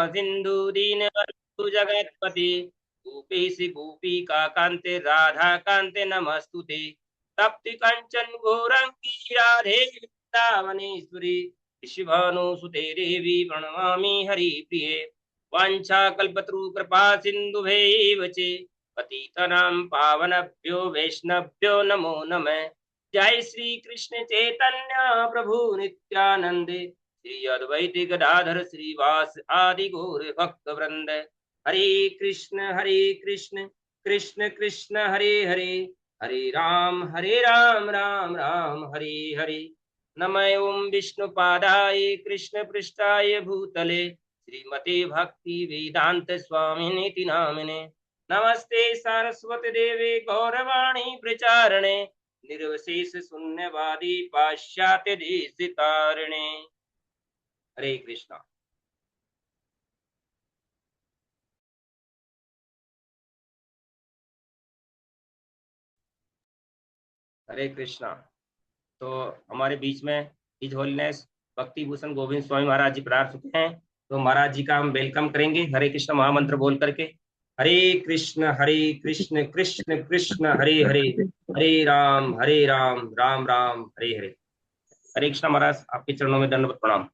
सिंधु दीनबंधु जगत्पति गोपेश गोपिका कांते राधा कांते नमस्तुते। तप्ति कंचन गौरंगी राधे वृंदावनेश्वरी ऋषभानुसुते देवी प्रणमामि हरिप्रिये। वाञ्छाकल्पतरु कृपा सिन्धुभैव च पतितानां पावनभ्यो वैष्णवभ्यो नमो नमः। जय श्री कृष्ण चैतन्य प्रभु नित्यानंदे श्री अद्वैत गदाधर श्रीवास आदि गौर भक्त वृंद। हरे कृष्ण कृष्ण कृष्ण हरे हरे, हरे राम राम राम हरे हरे। नमः ओं विष्णुपादाय कृष्ण पृष्ठाय भूतले श्रीमते भक्ति वेदांत स्वामिनीति नामिने। नमस्ते सरस्वती देवे गौरवाणी प्रचारणे निर्विशेष शून्यवादी पाश्चात्य देश तारिणे। हरे कृष्णा। हरे कृष्णा। तो हमारे बीच में हिज होलीनेस भक्ति भूषण गोविंद स्वामी महाराज जी पधार चुके हैं। तो महाराज जी का हम वेलकम करेंगे हरे कृष्ण महामंत्र बोल करके। हरे कृष्ण कृष्ण कृष्ण हरे हरे, हरे राम राम राम हरे हरे। हरे कृष्ण महाराज, आपके चरणों में दंडवत प्रणाम।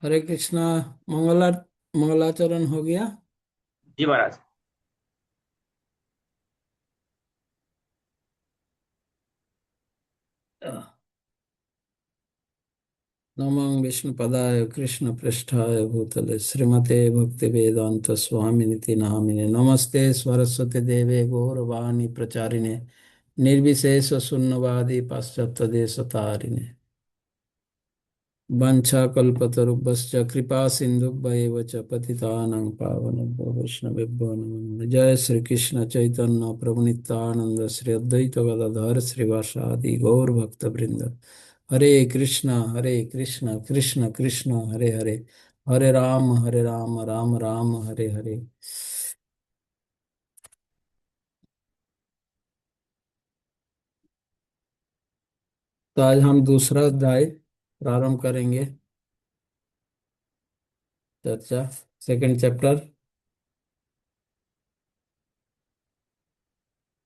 हरे कृष्णा। मंगला मंगलाचरण हो गया। जी महाराज। नमो विष्णुपदाय कृष्ण पृष्ठाय भूतले श्रीमते भक्ति वेदांत स्वामिनिति नामिने। नमस्ते सरस्वती देवे गौरवाणी प्रचारिणे निर्विशेष शून्यवादी पाश्चात्य देश तारिणे। वंशाकल्पतरुभ्यश्च कृपा सिन्धुभ्यैव च पतितानां पावनेभ्यो वैष्णवेभ्यो नमो नमः। जय श्री कृष्ण चैतन्य प्रभु नित्यानंद श्री अद्वैत गदाधर श्रीवासादि गौर भक्त वृंद। हरे कृष्ण कृष्ण कृष्ण हरे हरे, हरे राम राम राम हरे हरे। तो आज हम दूसरा अध्याय प्रारंभ करेंगे चर्चा। Second chapter.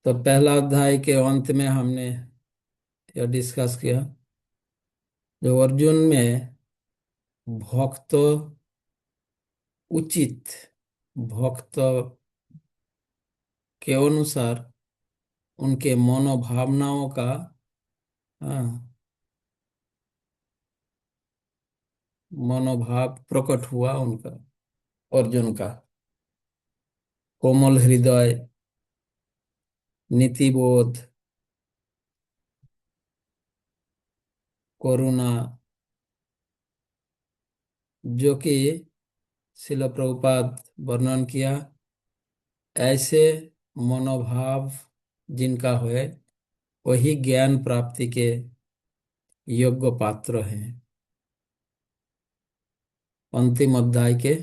तो पहला अध्याय के अंत में हमने यह डिस्कस किया जो अर्जुन में भक्त उचित भक्त के अनुसार उनके मनोभावनाओं का मनोभाव प्रकट हुआ उनका, अर्जुन का कोमल हृदय, नीतिबोध, करुणा, जो कि शिल प्रभुपाद वर्णन किया। ऐसे मनोभाव जिनका है वही ज्ञान प्राप्ति के योग्य पात्र हैं। अंतिम अध्याय के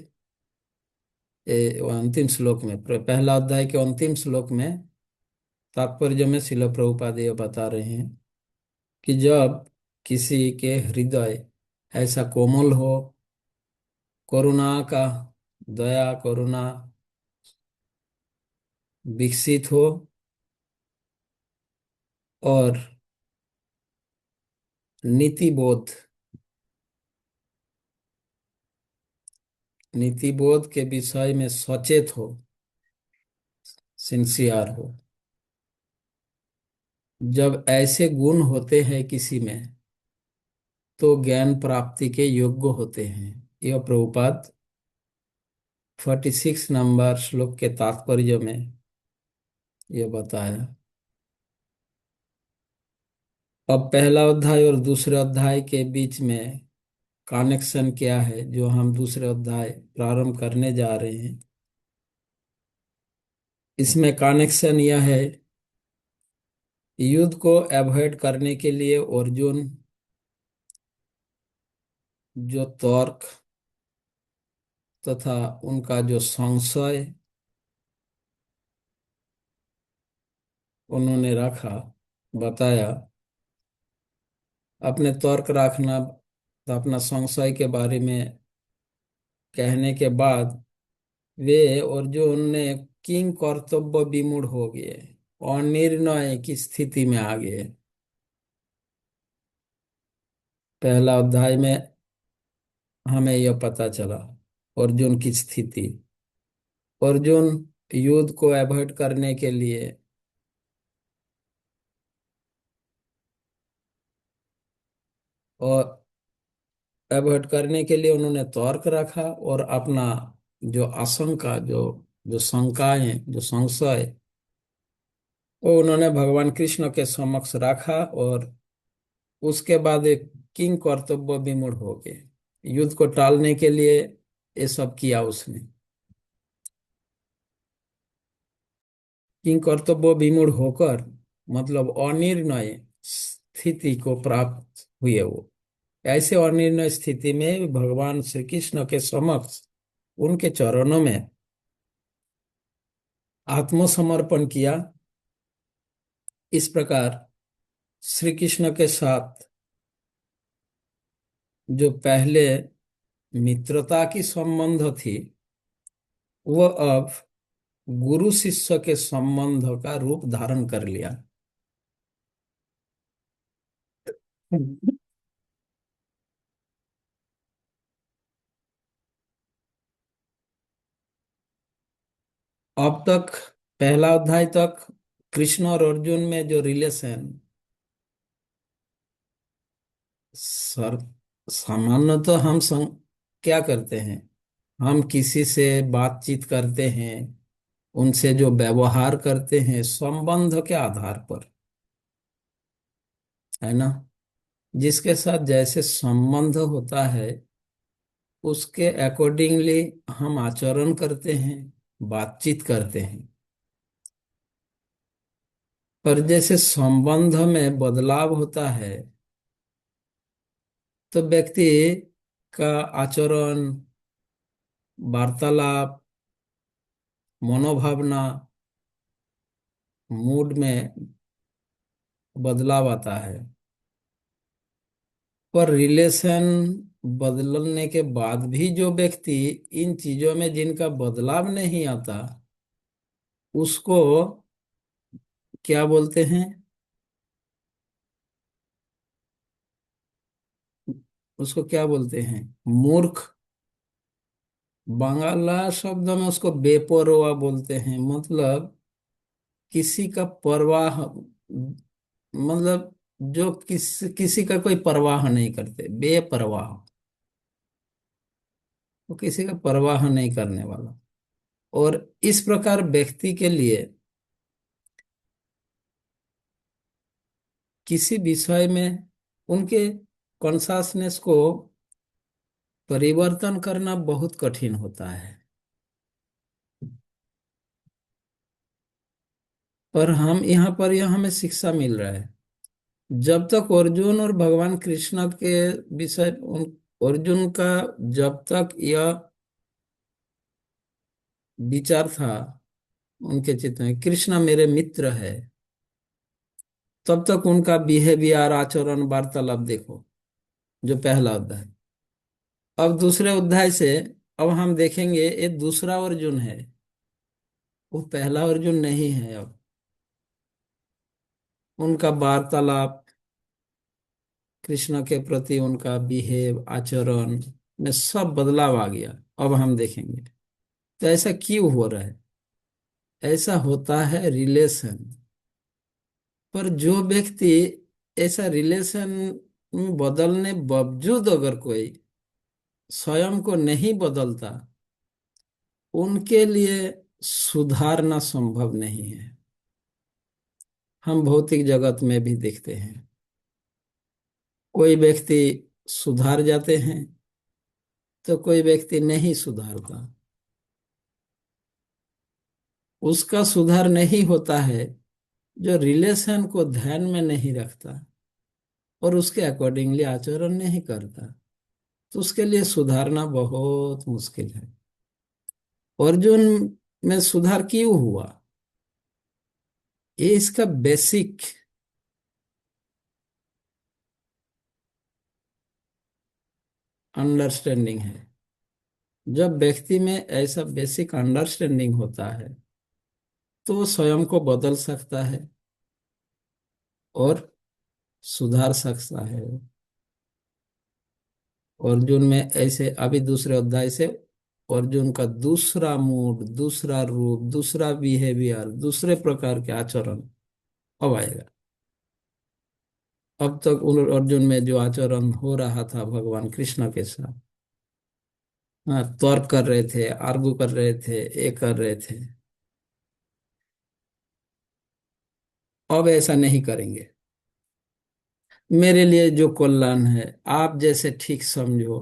अंतिम श्लोक में, पहला अध्याय के अंतिम श्लोक में तात्पर्य में शिल प्रभुपाद ये बता रहे हैं कि जब किसी के हृदय ऐसा कोमल हो, करुणा का, दया करुणा विकसित हो और नीतिबोध के विषय में सचेत हो, सिंसियर हो, जब ऐसे गुण होते हैं किसी में तो ज्ञान प्राप्ति के योग्य होते हैं। यह प्रभुपाद 46 नंबर श्लोक के तात्पर्य में यह बताया। अब पहला अध्याय और दूसरे अध्याय के बीच में कनेक्शन क्या है जो हम दूसरे अध्याय प्रारंभ करने जा रहे हैं। इसमें कनेक्शन यह है, युद्ध को अवॉइड करने के लिए अर्जुन जो तर्क तथा उनका जो संशय उन्होंने रखा, बताया। अपने तर्क रखना तो अपना संशय के बारे में कहने के बाद वे अर्जुन ने किंग कर्तव्य विमूढ़ हो गए और निर्णय की स्थिति में आ गए। पहला अध्याय में हमें यह पता चला अर्जुन की स्थिति। अर्जुन युद्ध को अवॉइड करने के लिए और उन्होंने तर्क रखा और अपना जो आशंका, जो जो शंकाएं, जो संशय, वो उन्होंने भगवान कृष्ण के समक्ष रखा। और उसके बाद एक किंग कर्तव्य विमूढ़ हो गए। युद्ध को टालने के लिए ये सब किया उसने। किंग कर्तव्य विमूढ़ होकर मतलब अनिर्णय स्थिति को प्राप्त हुए वो। ऐसे अनिर्णय स्थिति में भगवान श्री कृष्ण के समक्ष उनके चरणों में आत्मसमर्पण किया। इस प्रकार श्री कृष्ण के साथ जो पहले मित्रता की संबंध थी, वह अब गुरु शिष्य के संबंध का रूप धारण कर लिया। अब तक पहला अध्याय तक कृष्ण और अर्जुन में जो रिलेशन सर सामान्य तो क्या करते हैं, हम किसी से बातचीत करते हैं, उनसे जो व्यवहार करते हैं संबंध के आधार पर, है ना। जिसके साथ जैसे संबंध होता है उसके अकॉर्डिंगली हम आचरण करते हैं, बातचीत करते हैं। पर जैसे संबंध में बदलाव होता है तो व्यक्ति का आचरण, वार्तालाप, मनोभावना, मूड में बदलाव आता है। पर रिलेशन बदलने के बाद भी जो व्यक्ति इन चीजों में जिनका बदलाव नहीं आता, उसको क्या बोलते हैं? उसको क्या बोलते हैं? मूर्ख। बांग्ला शब्द में उसको बेपरवाह बोलते हैं। मतलब किसी का परवाह, मतलब जो किसी का कोई परवाह नहीं करते, बेपरवाह। वो किसी का परवाह नहीं करने वाला। और इस प्रकार व्यक्ति के लिए किसी विषय में उनके कॉन्शसनेस को परिवर्तन करना बहुत कठिन होता है। पर हम यहाँ पर यह हमें शिक्षा मिल रहा है। जब तक अर्जुन और भगवान कृष्ण के विषय अर्जुन का जब तक यह विचार था उनके चित्त में, कृष्ण मेरे मित्र है, तब तक उनका बिहेवियर, आचरण, वार्तालाप देखो, जो पहला अध्याय। अब दूसरे अध्याय से अब हम देखेंगे ये दूसरा अर्जुन है, वो पहला अर्जुन नहीं है। अब उनका वार्तालाप, कृष्ण के प्रति उनका बिहेव, आचरण में सब बदलाव आ गया। अब हम देखेंगे तो ऐसा क्यों हो रहा है। ऐसा होता है रिलेशन। पर जो व्यक्ति ऐसा रिलेशन बदलने बावजूद अगर कोई स्वयं को नहीं बदलता, उनके लिए सुधारना संभव नहीं है। हम भौतिक जगत में भी देखते हैं, कोई व्यक्ति सुधार जाते हैं तो कोई व्यक्ति नहीं सुधारता। उसका सुधार नहीं होता है जो रिलेशन को ध्यान में नहीं रखता और उसके अकॉर्डिंगली आचरण नहीं करता। तो उसके लिए सुधारना बहुत मुश्किल है। अर्जुन में सुधार क्यों हुआ? ये इसका बेसिक अंडरस्टैंडिंग है। जब व्यक्ति में ऐसा बेसिक अंडरस्टैंडिंग होता है तो वो स्वयं को बदल सकता है और सुधार सकता है। अर्जुन में ऐसे अभी दूसरे अध्याय से अर्जुन का दूसरा मूड, दूसरा रूप, दूसरा बिहेवियर, दूसरे प्रकार के आचरण अब आएगा। अब तक उन अर्जुन में जो आचरण हो रहा था भगवान कृष्ण के साथ, हाँ, तर्क कर रहे थे, आर्गू कर रहे थे, ये कर रहे थे, अब ऐसा नहीं करेंगे। मेरे लिए जो कल्याण है आप जैसे ठीक समझो।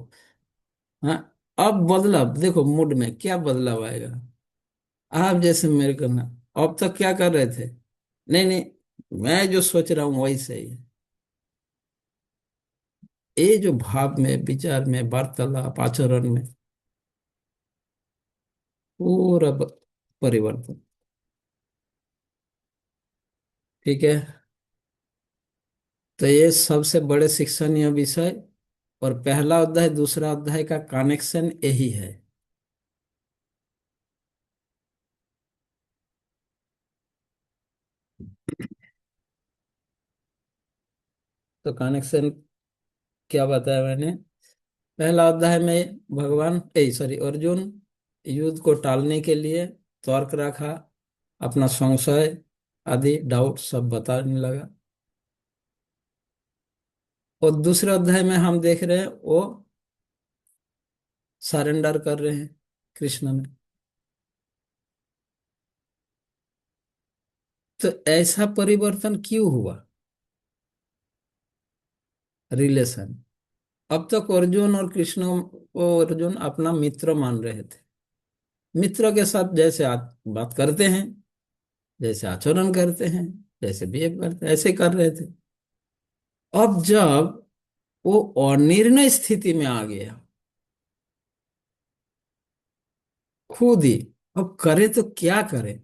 हाँ, अब बदलाव देखो, मूड में क्या बदलाव आएगा। आप जैसे मेरे को ना, अब तक क्या कर रहे थे, नहीं नहीं मैं जो सोच रहा हूँ वही सही है। ये जो भाव में, विचार में, वार्तालाप, आचरण में पूरा परिवर्तन। ठीक है। तो ये सबसे बड़े शिक्षणीय विषय और पहला अध्याय दूसरा अध्याय का कनेक्शन यही है। तो कनेक्शन क्या बताया मैंने, पहला अध्याय में भगवान ए सॉरी अर्जुन युद्ध को टालने के लिए तर्क रखा, अपना संशय आदि डाउट सब बताने लगा। और दूसरे अध्याय में हम देख रहे हैं वो सरेंडर कर रहे हैं कृष्ण में। तो ऐसा परिवर्तन क्यों हुआ रिलेशन। अब तक अर्जुन और कृष्ण को अर्जुन अपना मित्र मान रहे थे, मित्र के साथ जैसे बात करते हैं, जैसे आचरण करते हैं, जैसे बिहेव करते हैं, ऐसे कर रहे थे। अब जब वो अनिर्णय स्थिति में आ गया खुद ही, अब करे तो क्या करे।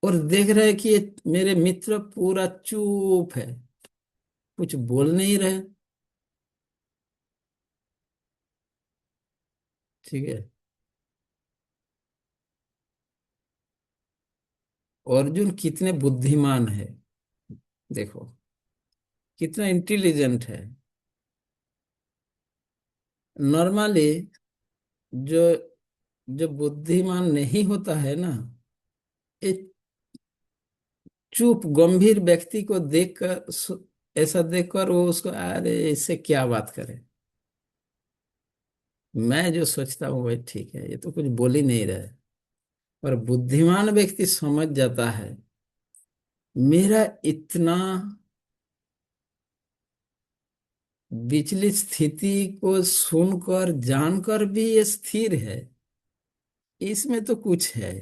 और देख रहे हैं कि ये मेरे मित्र पूरा चुप है, कुछ बोल नहीं रहे। ठीक है। अर्जुन कितने बुद्धिमान है, देखो कितना इंटेलिजेंट है। नॉर्मली जो जो बुद्धिमान नहीं होता है ना, ये चुप गंभीर व्यक्ति को देखकर ऐसा देखकर वो उसको अरे इससे क्या बात करे, मैं जो सोचता हूँ वही ठीक है, ये तो कुछ बोल ही नहीं रहे। पर बुद्धिमान व्यक्ति समझ जाता है मेरा इतना विचलित स्थिति को सुनकर जानकर भी ये स्थिर है, इसमें तो कुछ है।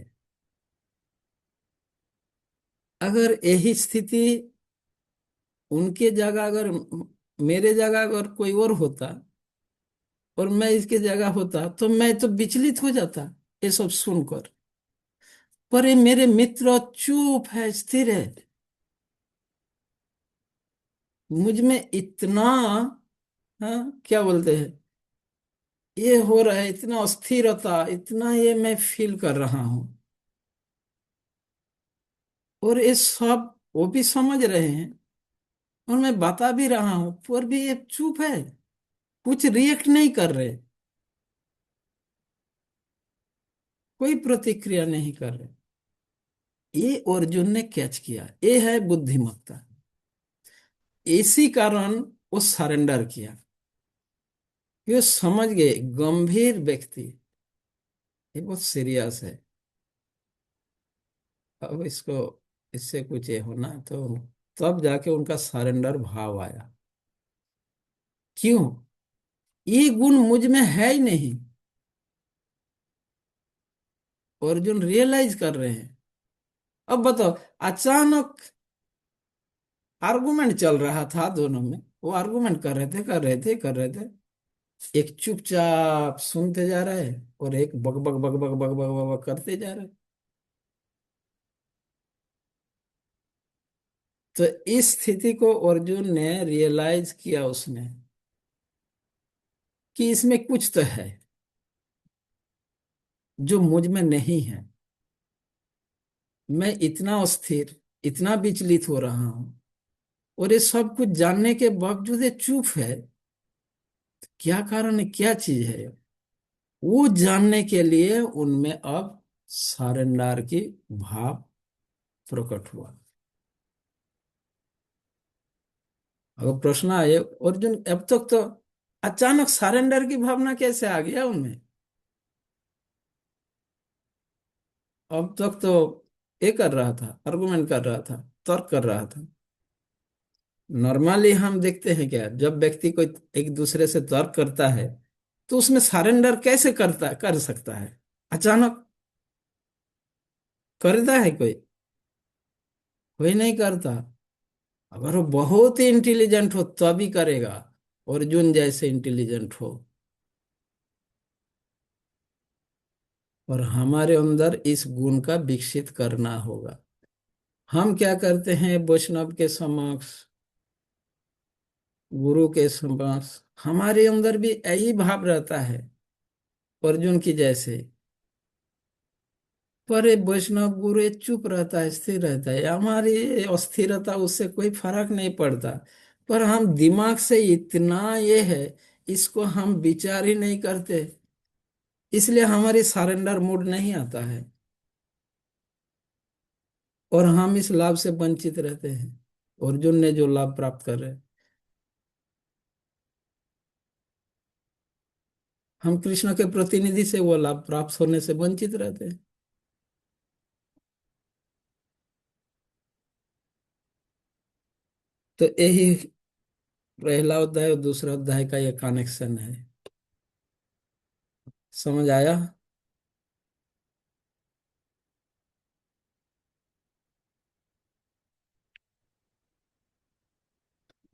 अगर यही स्थिति उनके जगह अगर मेरे जगह अगर कोई और होता और मैं इसके जगह होता तो मैं तो विचलित हो जाता ये सब सुनकर। पर ये मेरे मित्र चुप है, स्थिर है, मुझ में इतना, हाँ क्या बोलते हैं, ये हो रहा है, इतना अस्थिरता, इतना ये मैं फील कर रहा हूं। और ये सब वो भी समझ रहे हैं और मैं बता भी रहा हूं, पर भी ये चुप है, कुछ रिएक्ट नहीं कर रहे, कोई प्रतिक्रिया नहीं कर रहे। ये अर्जुन ने कैच किया, ये है बुद्धिमत्ता। इसी कारण वो सरेंडर किया, ये समझ गए गंभीर व्यक्ति ये बहुत सीरियस है, अब इसको इससे कुछ ये होना तो तब जाके उनका सरेंडर भाव आया। क्यों, ये गुण मुझ में है ही नहीं। अर्जुन रियलाइज कर रहे हैं। अब बताओ, अचानक आर्गुमेंट चल रहा था दोनों में, वो आर्गुमेंट कर रहे थे कर रहे थे कर रहे थे, एक चुपचाप सुनते जा रहे हैं और एक बक बक बक बक बक बक बक बक करते जा रहे हैं। तो इस स्थिति को अर्जुन ने रियलाइज किया उसने, कि इसमें कुछ तो है जो मुझ में नहीं है। मैं इतना अस्थिर, इतना विचलित हो रहा हूं, और ये सब कुछ जानने के बावजूद ये चुप है। क्या कारण है, क्या चीज है? वो जानने के लिए उनमें अब सरेंडर की भाव प्रकट हुआ। अब प्रश्न आए, अर्जुन अब तक तो अचानक सरेंडर की भावना कैसे आ गया उनमें? अब तक तो ये कर रहा था, आर्गुमेंट कर रहा था, तर्क कर रहा था। नॉर्मली हम देखते हैं क्या, जब व्यक्ति कोई एक दूसरे से तर्क करता है तो उसमें सरेंडर कैसे कर सकता है? अचानक करता है कोई? कोई नहीं करता। अगर वो बहुत ही इंटेलिजेंट हो तभी करेगा, अर्जुन जैसे इंटेलिजेंट हो। और हमारे अंदर इस गुण का विकसित करना होगा। हम क्या करते हैं, वैष्णव के समक्ष, गुरु के समक्ष हमारे अंदर भी यही भाव रहता है, अर्जुन की जैसे। पर ये वैष्णव गुरु ये चुप रहता है, स्थिर रहता है, हमारी अस्थिरता उससे कोई फर्क नहीं पड़ता। पर हम दिमाग से इतना ये है, इसको हम विचार ही नहीं करते, इसलिए हमारी सरेंडर मूड नहीं आता है, और हम इस लाभ से वंचित रहते हैं। अर्जुन ने जो लाभ प्राप्त कर रहे हैं, हम कृष्ण के प्रतिनिधि से वो लाभ प्राप्त होने से वंचित रहते हैं। तो यही पहला अध्याय और दूसरा अध्याय का ये कनेक्शन है। समझ आया?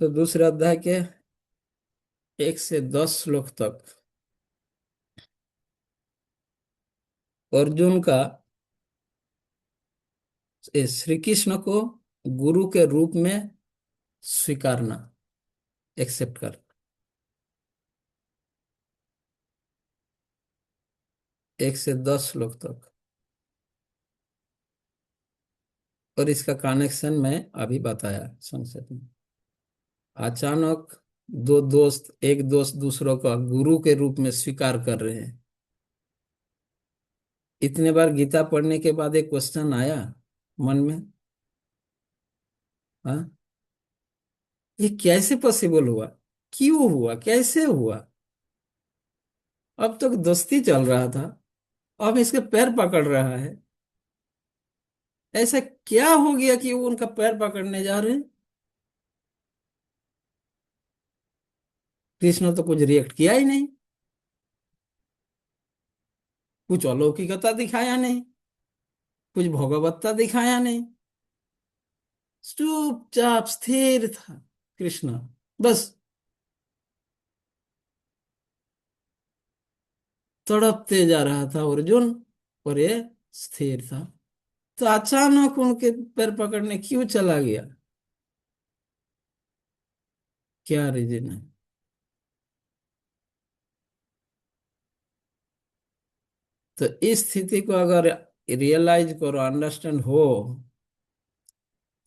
तो दूसरे अध्याय के 1 से 10 श्लोक तक अर्जुन का श्री कृष्ण को गुरु के रूप में स्वीकारना, एक्सेप्ट कर। 1 से 10 श्लोक तक। और इसका कनेक्शन मैं अभी बताया संक्षेप में। अचानक एक दोस्त दूसरों का गुरु के रूप में स्वीकार कर रहे हैं। इतने बार गीता पढ़ने के बाद एक क्वेश्चन आया मन में, हाँ, ये कैसे पॉसिबल हुआ? क्यों हुआ, कैसे हुआ? अब तक दोस्ती चल रहा था, अब इसके पैर पकड़ रहा है। ऐसा क्या हो गया कि वो उनका पैर पकड़ने जा रहे हैं? कृष्ण तो कुछ रिएक्ट किया ही नहीं, कुछ अलौकिकता दिखाया नहीं, कुछ भोगवत्ता दिखाया नहीं, चुपचाप स्थिर था कृष्ण, बस। तड़पते जा रहा था अर्जुन, और ये स्थिर था। तो अचानक उनके पैर पकड़ने क्यों चला गया? क्या रीजन है? तो इस स्थिति को अगर रियलाइज करो, अंडरस्टैंड हो,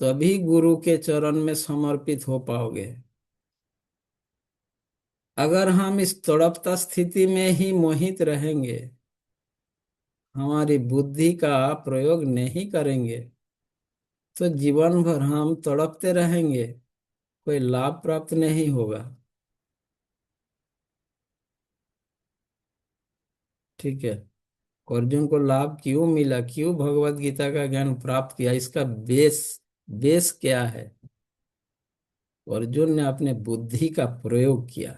तभी गुरु के चरण में समर्पित हो पाओगे। अगर हम इस तड़पता स्थिति में ही मोहित रहेंगे, हमारी बुद्धि का प्रयोग नहीं करेंगे, तो जीवन भर हम तड़पते रहेंगे, कोई लाभ प्राप्त नहीं होगा। ठीक है? अर्जुन को लाभ क्यों मिला, क्यों भगवत गीता का ज्ञान प्राप्त किया, इसका बेस बेस क्या है? अर्जुन ने अपने बुद्धि का प्रयोग किया।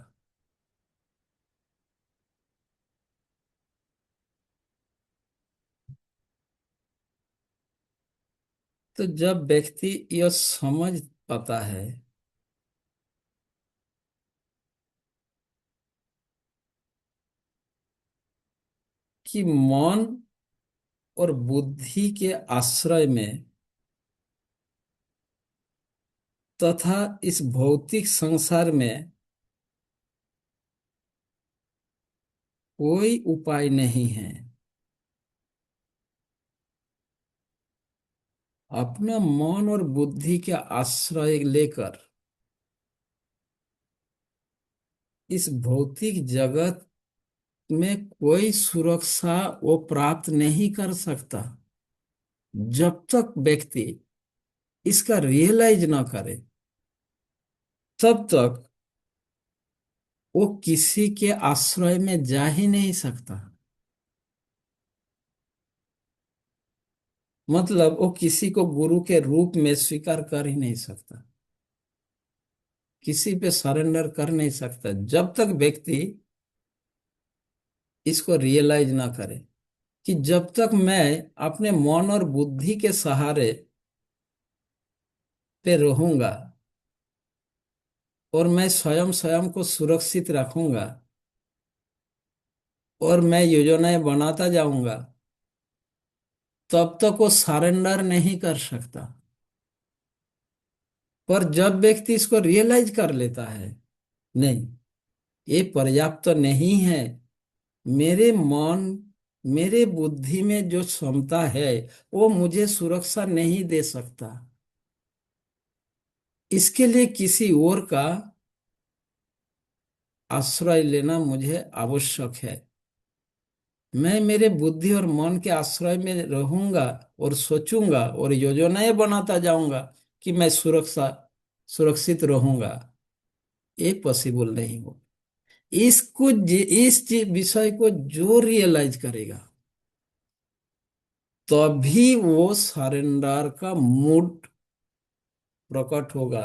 तो जब व्यक्ति यह समझ पाता है कि मन और बुद्धि के आश्रय में तथा इस भौतिक संसार में कोई उपाय नहीं है। अपना मन और बुद्धि के आश्रय लेकर इस भौतिक जगत में कोई सुरक्षा वो प्राप्त नहीं कर सकता, जब तक व्यक्ति इसका रियलाइज ना करे तब तक वो किसी के आश्रय में जा ही नहीं सकता। मतलब वो किसी को गुरु के रूप में स्वीकार कर ही नहीं सकता, किसी पे सरेंडर कर नहीं सकता, जब तक व्यक्ति इसको रियलाइज ना करे कि जब तक मैं अपने मन और बुद्धि के सहारे पे रहूंगा और मैं स्वयं स्वयं को सुरक्षित रखूंगा और मैं योजनाएं बनाता जाऊंगा, तब तक वो सरेंडर नहीं कर सकता। पर जब व्यक्ति इसको रियलाइज कर लेता है, नहीं, ये पर्याप्त तो नहीं है, मेरे मन मेरे बुद्धि में जो क्षमता है वो मुझे सुरक्षा नहीं दे सकता, इसके लिए किसी और का आश्रय लेना मुझे आवश्यक है। मैं मेरे बुद्धि और मन के आश्रय में रहूंगा और सोचूंगा और योजनाएं बनाता जाऊंगा कि मैं सुरक्षित रहूंगा, ये पॉसिबल नहीं हो। विषय को जो रियलाइज करेगा तभी वो सरेंडर का मूड प्रकट होगा,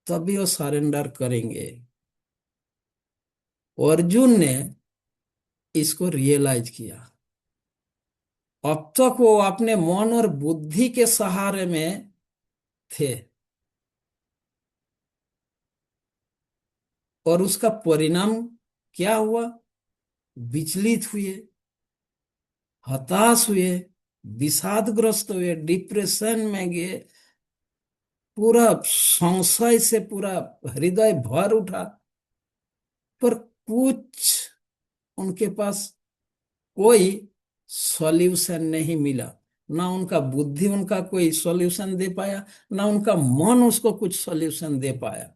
तभी वो सरेंडर करेंगे। अर्जुन ने इसको रियलाइज किया। अब तक वो अपने मन और बुद्धि के सहारे में थे और उसका परिणाम क्या हुआ? विचलित हुए, हताश हुए, विषादग्रस्त हुए, डिप्रेशन में गए, पूरा संशय से पूरा हृदय भर उठा। पर कुछ उनके पास कोई सॉल्यूशन नहीं मिला, ना उनका बुद्धि उनका कोई सॉल्यूशन दे पाया, ना उनका मन उसको कुछ सॉल्यूशन दे पाया।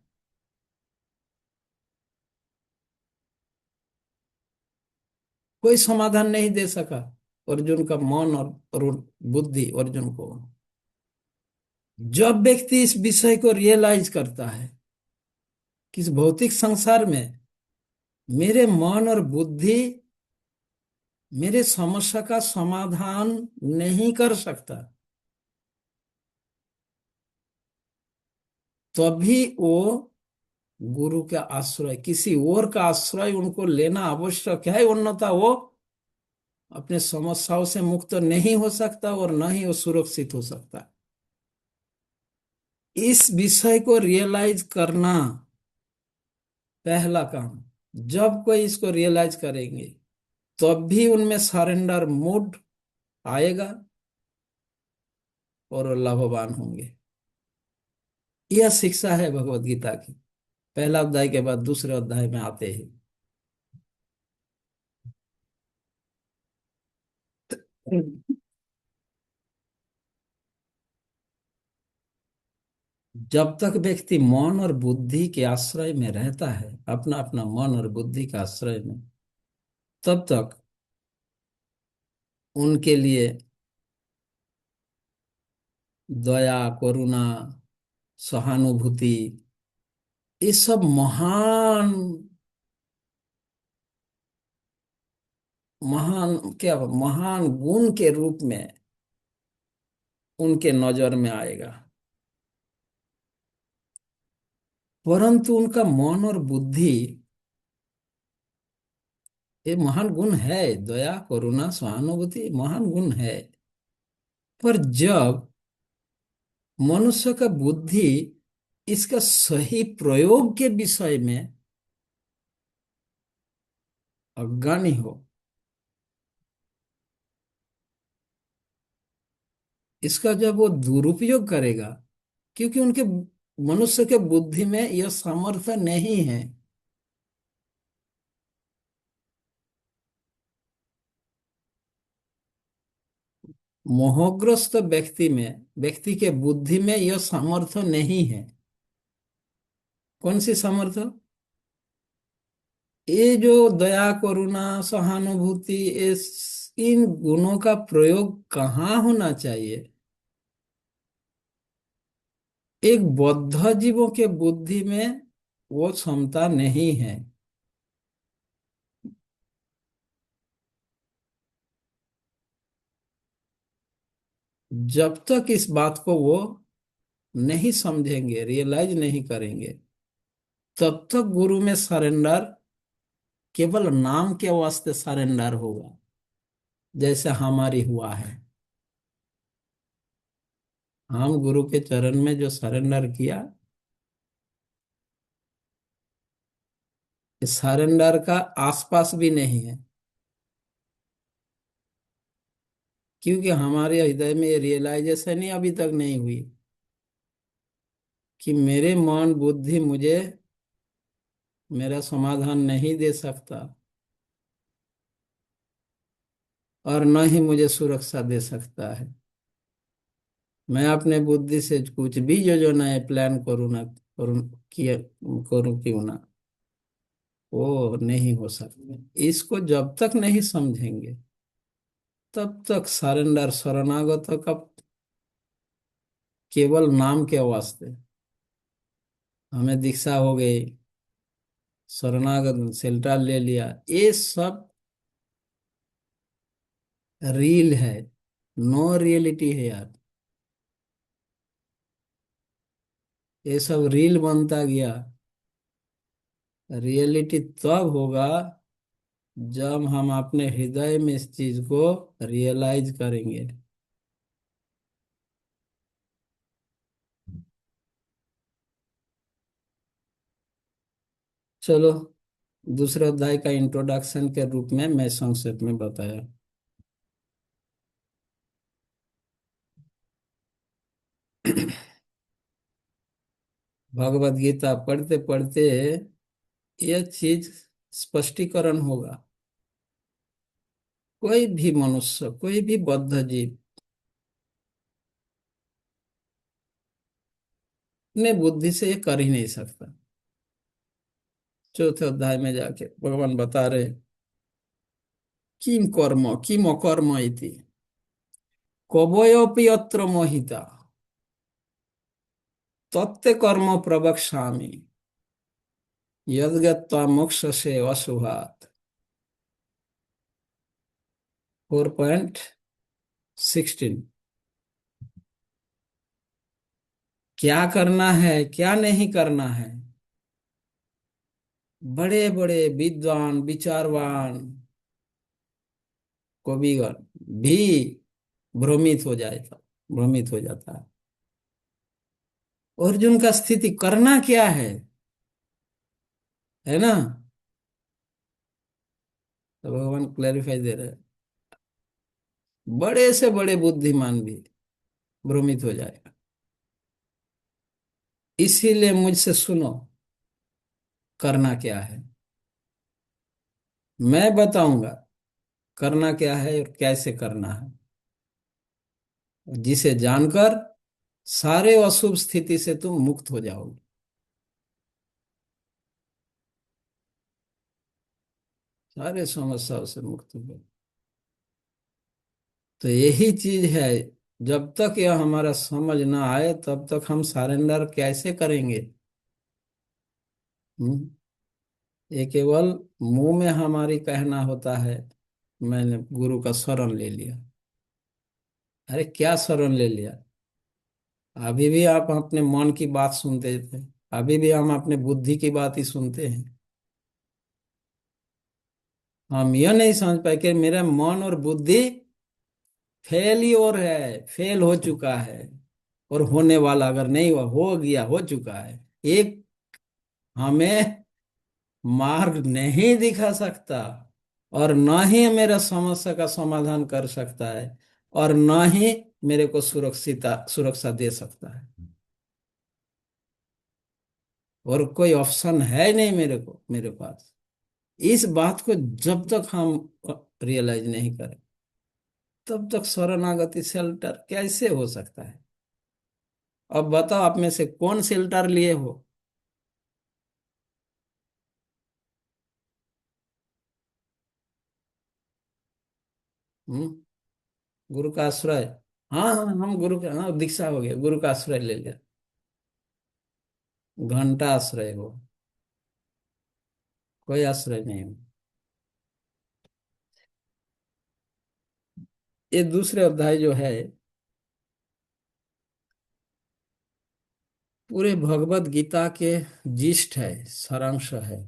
कोई समाधान नहीं दे सका अर्जुन का मन और बुद्धि अर्जुन को। जब व्यक्ति इस विषय को रियलाइज करता है कि इस भौतिक संसार में मेरे मन और बुद्धि मेरे समस्या का समाधान नहीं कर सकता, तभी वो गुरु का आश्रय, किसी और का आश्रय उनको लेना आवश्यक है, अन्यथा वो अपने समस्याओं से मुक्त नहीं हो सकता और न ही वो सुरक्षित हो सकता। इस विषय को रियलाइज करना पहला काम। जब कोई इसको रियलाइज करेंगे तब भी उनमें सरेंडर मूड आएगा और वो लाभवान होंगे। यह शिक्षा है भगवत गीता की। पहला अध्याय के बाद दूसरे अध्याय में आते हैं। जब तक व्यक्ति मन और बुद्धि के आश्रय में रहता है, अपना अपना मन और बुद्धि के आश्रय में, तब तक उनके लिए दया, करुणा, सहानुभूति, ये सब महान महान क्या महान गुण के रूप में उनके नजर में आएगा। परंतु उनका मन और बुद्धि, ये महान गुण है, दया, करुणा, सहानुभूति महान गुण है। पर जब मनुष्य का बुद्धि इसका सही प्रयोग के विषय में अज्ञानी हो, इसका जब वो दुरुपयोग करेगा, क्योंकि उनके मनुष्य के बुद्धि में यह सामर्थ्य नहीं है, मोहग्रस्त व्यक्ति के बुद्धि में यह सामर्थ्य नहीं है। कौन सी सामर्थ्य? ये जो दया, करुणा, सहानुभूति, इन गुणों का प्रयोग कहाँ होना चाहिए? एक बद्ध जीवों के बुद्धि में वो क्षमता नहीं है। जब तक इस बात को वो नहीं समझेंगे, रियलाइज नहीं करेंगे, तब तक गुरु में सरेंडर केवल नाम के वास्ते सरेंडर होगा, जैसे हमारी हुआ है। हम गुरु के चरण में जो सरेंडर किया, इस सरेंडर का आसपास भी नहीं है, क्योंकि हमारे हृदय में ये रियलाइजेशन ही अभी तक नहीं हुई कि मेरे मन बुद्धि मुझे मेरा समाधान नहीं दे सकता और न ही मुझे सुरक्षा दे सकता है। मैं अपने बुद्धि से कुछ भी योजना है प्लान करूँ ना करूँ, किया करूँ क्यों ना, वो नहीं हो सकता। इसको जब तक नहीं समझेंगे तब तक सरेंडर, शरणागत का केवल नाम के वास्ते, हमें दीक्षा हो गई, शरणागत सेल्टर ले लिया, ये सब रील है, नो रियलिटी है यार। ये सब रील बनता गया। रियलिटी तब होगा जब हम अपने हृदय में इस चीज को रियलाइज करेंगे। चलो, दूसरे अध्याय का इंट्रोडक्शन के रूप में मैं संक्षेप में बताया। भगवत गीता पढ़ते पढ़ते यह चीज स्पष्टीकरण होगा। कोई भी मनुष्य, कोई भी बद्ध जीव अपने बुद्धि से ये कर ही नहीं सकता। चौथे अध्याय में जाके भगवान बता रहे, किम कर्म किम अकर्म इति कवयोपि अत्र मोहिता तत्ते कर्म प्रवक्ष्यामि यद्गत्वा मोक्षसे अशुभात्। 4.16। क्या करना है, क्या नहीं करना है? बड़े बड़े विद्वान, विचारवान कविगण भी भ्रमित हो जाता है। अर्जुन का स्थिति करना क्या है ना? तो भगवान क्लैरिफाई दे रहे हैं, बड़े से बड़े बुद्धिमान भी भ्रमित हो जाएगा। इसीलिए मुझसे सुनो, करना क्या है मैं बताऊंगा, करना क्या है और कैसे करना है, जिसे जानकर सारे अशुभ स्थिति से तुम मुक्त हो जाओगे। सारे समस्याओं से मुक्त हो गए। तो यही चीज है, जब तक यह हमारा समझ ना आए तब तक हम सरेंडर कैसे करेंगे? हम्म? ये केवल मुंह में हमारी कहना होता है, मैंने गुरु का शरण ले लिया। अरे क्या शरण ले लिया? अभी भी आप अपने मन की बात सुनते थे, अभी भी हम अपने बुद्धि की बात ही सुनते हैं। हम यह नहीं समझ पाए कि मेरा मन और बुद्धि फेलियर है, फेल हो चुका है, और होने वाला, अगर नहीं हुआ, हो गया, हो चुका है। एक हमें मार्ग नहीं दिखा सकता और न ही मेरा समस्या का समाधान कर सकता है और न ही मेरे को सुरक्षा दे सकता है। और कोई ऑप्शन है नहीं मेरे पास। इस बात को जब तक हम रियलाइज नहीं करें तब तक शरणागति शेल्टर कैसे हो सकता है? अब बताओ, आप में से कौन शेल्टर लिए हो? हम्म। गुरु का आश्रय। हाँ हाँ, हम गुरु का, हाँ दीक्षा हो गया, गुरु का आश्रय ले लिया। घंटा आश्रय हो, कोई आश्रय नहीं हो। ये दूसरे अध्याय जो है, पूरे भगवत गीता के जिस्ट है, सारांश है।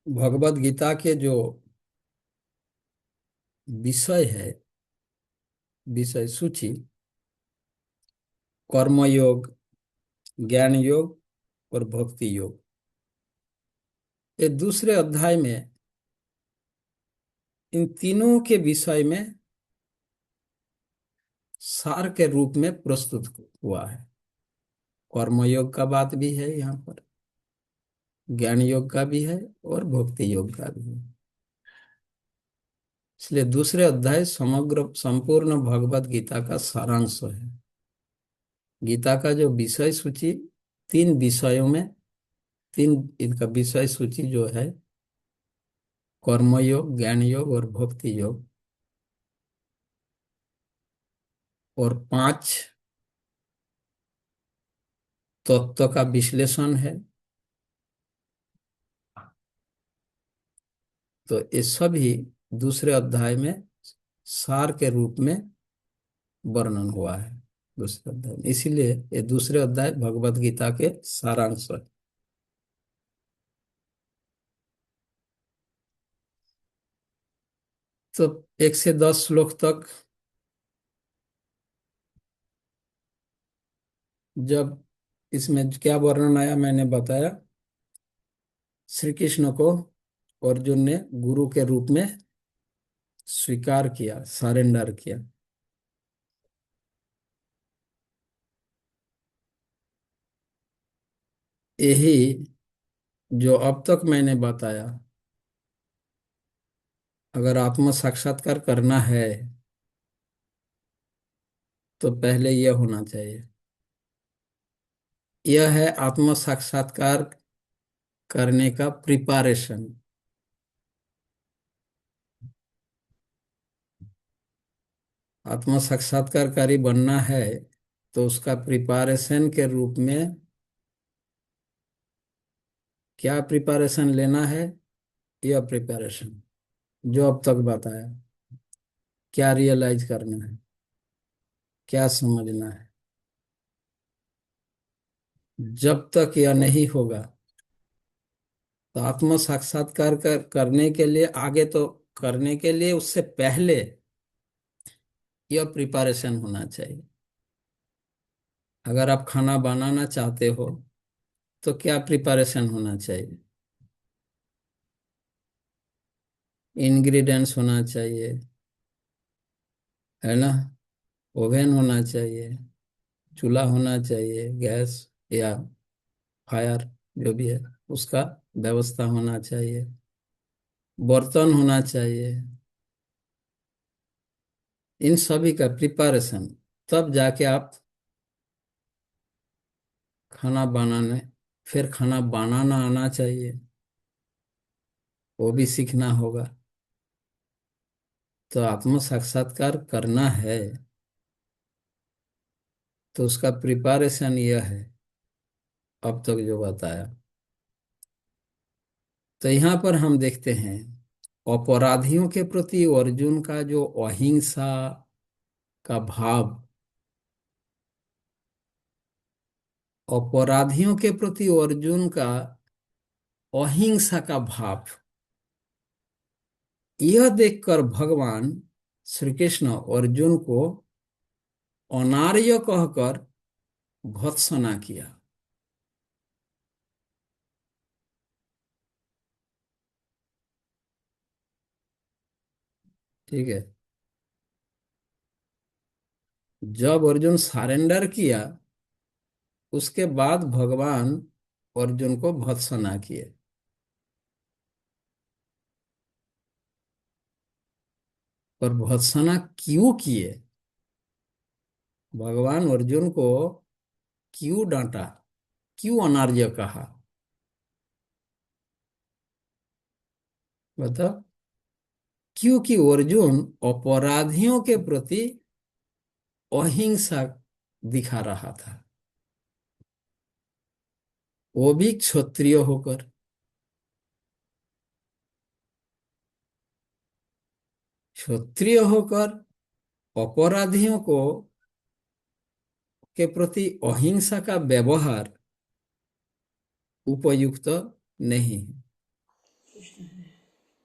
भगवत गीता के जो विषय है, विषय सूची, कर्म योग, ज्ञान योग और भक्ति योग, ये दूसरे अध्याय में इन तीनों के विषय में सार के रूप में प्रस्तुत हुआ है। कर्म योग का बात भी है यहाँ पर, ज्ञान योग का भी है और भक्ति योग का भी है। इसलिए दूसरे अध्याय समग्र संपूर्ण भगवत गीता का सारांश है। गीता का जो विषय सूची, तीन विषयों में, तीन इनका विषय सूची जो है, कर्म योग, ज्ञान योग और भक्ति योग, और 5 तत्व का विश्लेषण है। तो ये सभी दूसरे अध्याय में सार के रूप में वर्णन हुआ है, दूसरे अध्याय में। इसीलिए ये दूसरे अध्याय भगवत गीता के सारांश है। तो 1 से 10 श्लोक तक जब इसमें क्या वर्णन आया मैंने बताया। श्री कृष्ण को अर्जुन ने गुरु के रूप में स्वीकार किया, सरेंडर किया। यही जो अब तक मैंने बताया, अगर आत्म साक्षात्कार करना है तो पहले यह होना चाहिए। यह है आत्म साक्षात्कार करने का प्रिपारेशन। आत्म साक्षात्कारकारी बनना है तो उसका प्रिपारेशन के रूप में क्या प्रिपारेशन लेना है? यह प्रिपारेशन जो अब तक बताया, क्या रियलाइज करना है, क्या समझना है। जब तक यह नहीं होगा तो आत्म साक्षात्कार करने के लिए, आगे तो करने के लिए उससे पहले यह प्रिपारेशन होना चाहिए। अगर आप खाना बनाना चाहते हो तो क्या प्रिपारेशन होना चाहिए? इंग्रेडिएंट्स होना चाहिए, है ना? ओवन होना चाहिए, चूल्हा होना चाहिए, गैस या फायर जो भी है उसका व्यवस्था होना चाहिए, बर्तन होना चाहिए। इन सभी का प्रिपारेशन, तब जाके आप खाना बनाने, फिर खाना बनाना आना चाहिए, वो भी सीखना होगा। तो आत्म साक्षात्कार करना है तो उसका प्रिपारेशन यह है, अब तक जो बताया। तो यहाँ पर हम देखते हैं अपराधियों के प्रति अर्जुन का जो अहिंसा का भाव, अपराधियों के प्रति अर्जुन का अहिंसा का भाव, यह देखकर भगवान श्री कृष्ण अर्जुन को अनार्य कहकर भत्सना किया। ठीक है। जब अर्जुन सरेंडर किया उसके बाद भगवान अर्जुन को भर्त्सना किए। पर भर्त्सना क्यों किए? भगवान अर्जुन को क्यों डांटा, क्यों अनार्य कहा? बताओ। क्योंकि अर्जुन अपराधियों के प्रति अहिंसा दिखा रहा था, वो भी क्षत्रिय होकर। क्षत्रिय होकर अपराधियों को के प्रति अहिंसा का व्यवहार उपयुक्त नहीं है,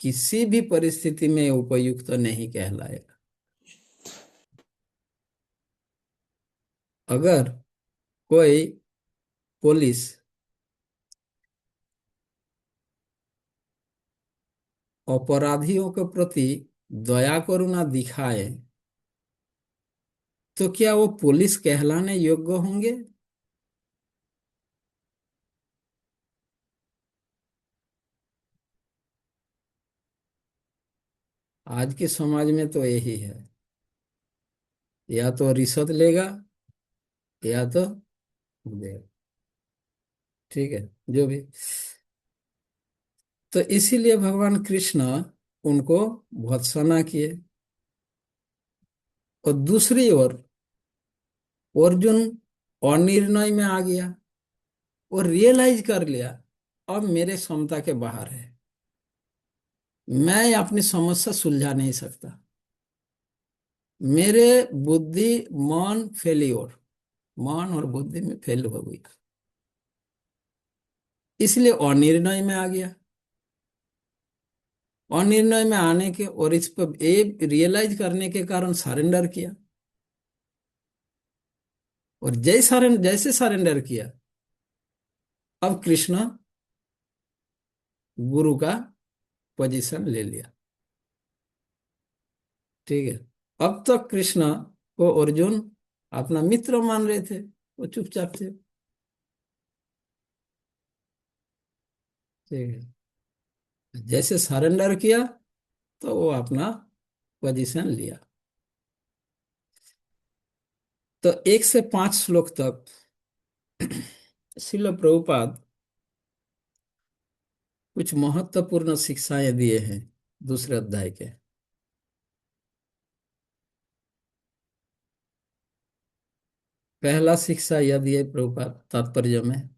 किसी भी परिस्थिति में उपयुक्त नहीं कहलाएगा। अगर कोई पुलिस अपराधियों के प्रति दया करुणा दिखाए तो क्या वो पुलिस कहलाने योग्य होंगे? आज के समाज में तो यही है, या तो रिश्वत लेगा या तो देगा। ठीक है, जो भी। तो इसीलिए भगवान कृष्ण उनको भर्त्सना किए। और दूसरी ओर अर्जुन अनिर्णय में आ गया और रियलाइज कर लिया अब मेरे क्षमता के बाहर है, मैं अपनी समस्या सुलझा नहीं सकता, मेरे बुद्धि मन फेलियोर, मन और बुद्धि में फेल हो गई, इसलिए अनिर्णय में आ गया। अनिर्णय में आने के और इस पर ये रियलाइज करने के कारण सरेंडर किया। और जैसे सरेंडर किया, अब कृष्ण गुरु का पोजीशन ले लिया। ठीक है। अब तक कृष्ण को अर्जुन अपना मित्र मान रहे थे, वो चुपचाप थे। ठीक है। जैसे सरेंडर किया तो वो अपना पोजीशन लिया। तो 1 से 5 श्लोक तक श्रील प्रभुपाद कुछ महत्वपूर्ण शिक्षाएं दिए हैं दूसरे अध्याय के। पहला शिक्षा यह दिए प्रभुपाद तात्पर्य में,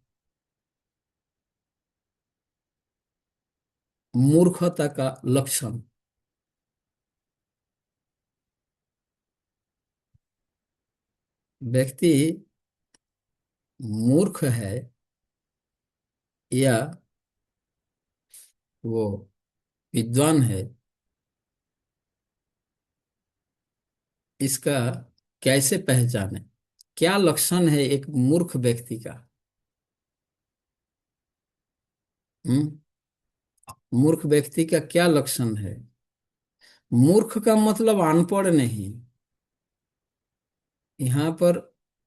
मूर्खता का लक्षण। व्यक्ति मूर्ख है या वो विद्वान है, इसका कैसे पहचाने? क्या लक्षण है एक मूर्ख व्यक्ति का? हम्म। मूर्ख व्यक्ति का क्या लक्षण है? मूर्ख का मतलब अनपढ़ नहीं। यहाँ पर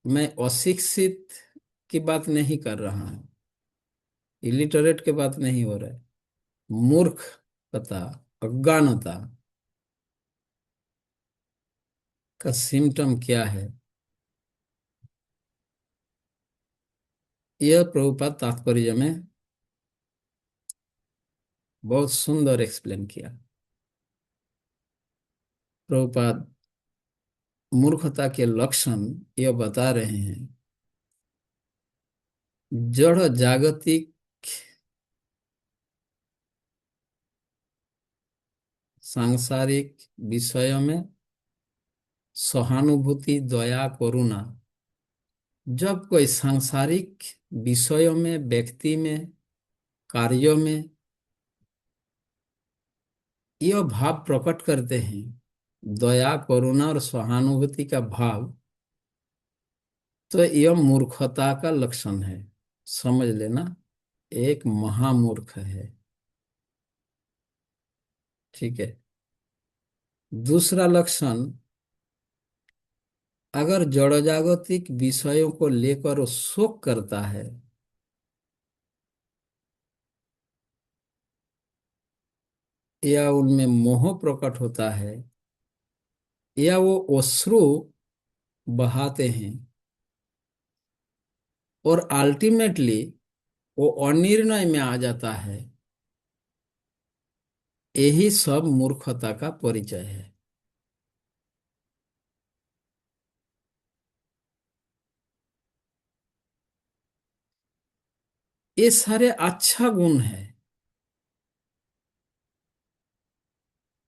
मैं अशिक्षित की बात नहीं कर रहा हूँ, इलिटरेट की बात नहीं हो रहा है। मूर्खता, अज्ञानता का सिम्टम क्या है, यह प्रभुपाद तात्पर्य में बहुत सुंदर एक्सप्लेन किया। प्रभुपाद मूर्खता के लक्षण यह बता रहे हैं, जड़ जागतिक सांसारिक विषयों में सहानुभूति, दया, करुणा। जब कोई सांसारिक विषयों में, व्यक्ति में, कार्यों में यह भाव प्रकट करते हैं, दया, करुणा और सहानुभूति का भाव, तो यह मूर्खता का लक्षण है। समझ लेना, एक महामूर्ख है। ठीक है। दूसरा लक्षण, अगर जड़ जागतिक विषयों को लेकर वो शोक करता है, या उनमें मोह प्रकट होता है, या वो अश्रु बहाते हैं, और अल्टीमेटली वो अनिर्णय में आ जाता है, यही सब मूर्खता का परिचय है। ये सारे अच्छा गुण है।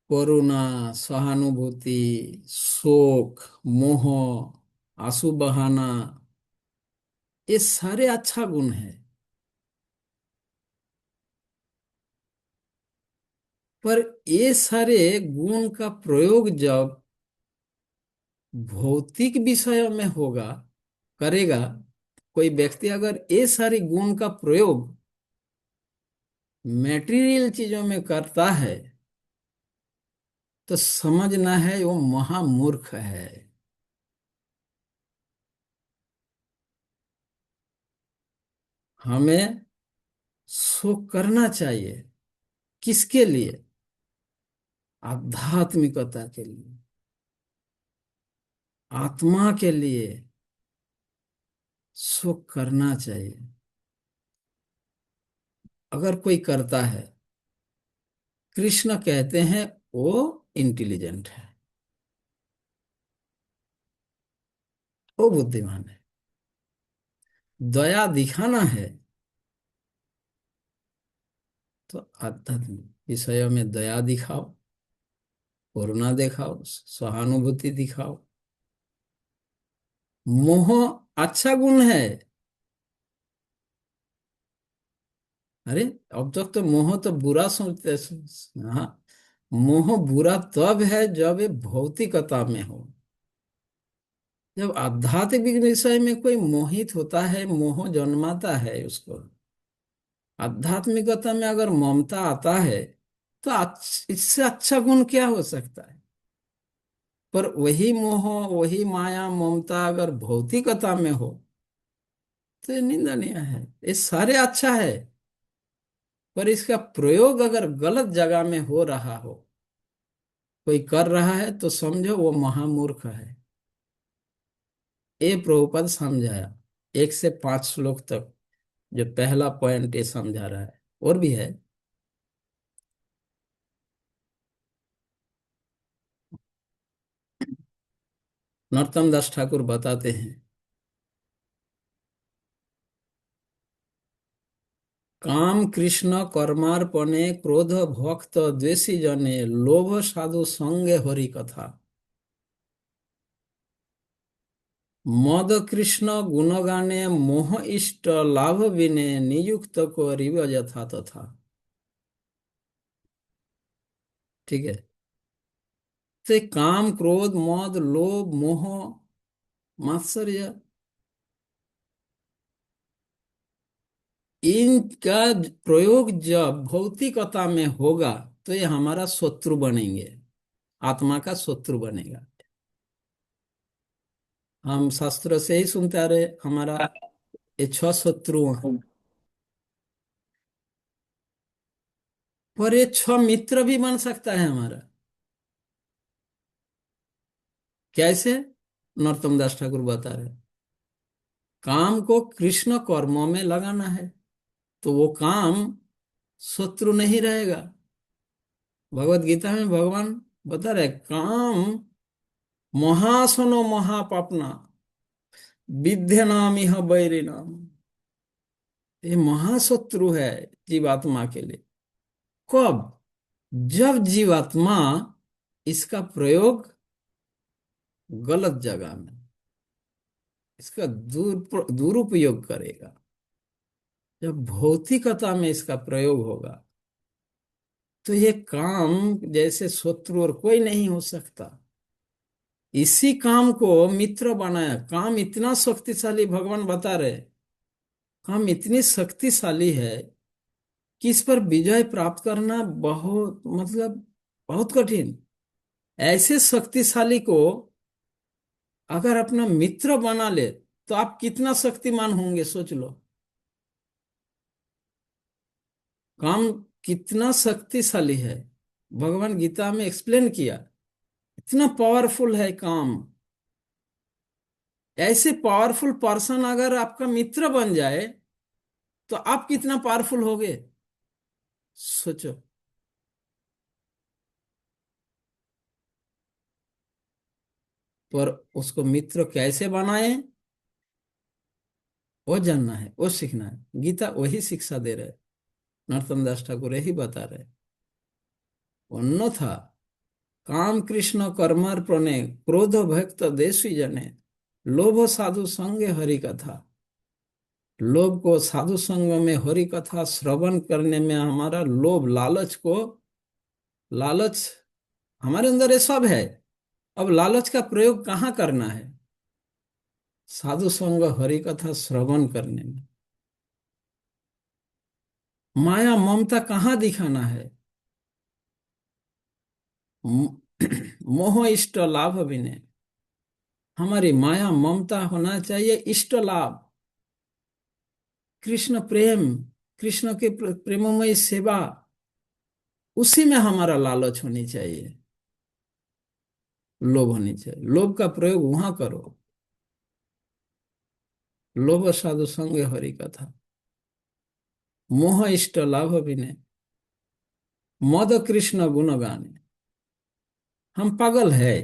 करुणा, सहानुभूति, शोक, मोह, आंसू बहाना, ये सारे अच्छा गुण है। पर ये सारे गुण का प्रयोग जब भौतिक विषयों में होगा, करेगा, कोई व्यक्ति अगर ये सारे गुण का प्रयोग मैटेरियल चीजों में करता है, तो समझना है वो महामूर्ख है। हमें शोक करना चाहिए। किसके लिए? आध्यात्मिकता के लिए, आत्मा के लिए शोक करना चाहिए। अगर कोई करता है, कृष्ण कहते हैं वो इंटेलिजेंट है, वो बुद्धिमान है। दया दिखाना है तो आध्यात्मिक विषयों में दया दिखाओ, करुणा दिखाओ, सहानुभूति दिखाओ। मोह अच्छा गुण है। अरे, अब तक तो मोह तो बुरा सोचते। हाँ, मोह बुरा तब है जब ये भौतिकता में हो। जब आध्यात्मिक विषय में कोई मोहित होता है, मोह जन्माता है उसको, आध्यात्मिकता में अगर ममता आता है, तो इससे अच्छा गुण क्या हो सकता है? पर वही मोह, वही माया, ममता अगर भौतिकता में हो, तो ये निंदनीय है। ये सारे अच्छा है, पर इसका प्रयोग अगर गलत जगह में हो रहा हो, कोई कर रहा है, तो समझो वो महामूर्ख है। ये प्रभुपद समझाया 1 से 5 श्लोक तक। जो पहला पॉइंट ये समझा रहा है, और भी है। नरोत्तम दास ठाकुर बताते हैं, काम कृष्ण कर्मार्पणे क्रोध भक्त द्वेषी जने लोभ साधु संगे हरि कथा, मद कृष्ण गुणगाने मोह इष्ट लाभ विने नियुक्त को रिव यथा तथा। ठीक है। तो काम क्रोध मद लोभ मोह मात्सर्य, इनका प्रयोग जब भौतिकता में होगा, तो ये हमारा शत्रु बनेंगे, आत्मा का शत्रु बनेगा। हम शास्त्र से ही सुनते आ रहे, हमारा ये 6 शत्रु हैं। पर ये 6 मित्र भी बन सकता है हमारा। कैसे? नरोत्तम दास ठाकुर बता रहे, काम को कृष्ण कर्मों में लगाना है, तो वो काम शत्रु नहीं रहेगा। भगवत गीता में भगवान बता रहे, काम महासनो महापापना विद्य नाम यह बैरी नाम। ये महाशत्रु है जीवात्मा के लिए। कब? जब जीवात्मा इसका प्रयोग गलत जगह में, इसका दुरुपयोग करेगा। जब भौतिकता में इसका प्रयोग होगा, तो ये काम जैसे शत्रु और कोई नहीं हो सकता। इसी काम को मित्र बनाया। काम इतना शक्तिशाली, भगवान बता रहे, काम इतनी शक्तिशाली है कि इस पर विजय प्राप्त करना बहुत, मतलब बहुत कठिन। ऐसे शक्तिशाली को अगर अपना मित्र बना ले तो आप कितना शक्तिमान होंगे, सोच लो। काम कितना शक्तिशाली है, भगवान गीता में एक्सप्लेन किया। इतना पावरफुल है काम। ऐसे पावरफुल पर्सन अगर आपका मित्र बन जाए तो आप कितना पावरफुल होगे, सोचो। पर उसको मित्र कैसे बनाए, वो जानना है, वो सीखना है। गीता वही शिक्षा दे रहे, नरोत्तम दास ठाकुर यही बता रहे। अन्यथा काम कृष्ण कर्मार्पणे क्रोध भक्त देशी जने लोभ साधु संगे हरि कथा। लोभ को साधु संग में हरि कथा श्रवण करने में हमारा लोभ, लालच हमारे अंदर ये सब है। अब लालच का प्रयोग कहाँ करना है, साधु संग हरि कथा श्रवण करने में। माया ममता कहाँ दिखाना है, मोह इष्ट लाभ विनय। हमारी माया ममता होना चाहिए इष्ट लाभ, कृष्ण प्रेम, कृष्ण के प्रेममय सेवा, उसी में हमारा लालच होनी चाहिए, लोभ होनी चाहिए। लोभ का प्रयोग वहां करो। लोभ साधु संग हरि कथा, मोह इष्ट लाभ विनय, मद कृष्ण गुण गाने। हम पागल है,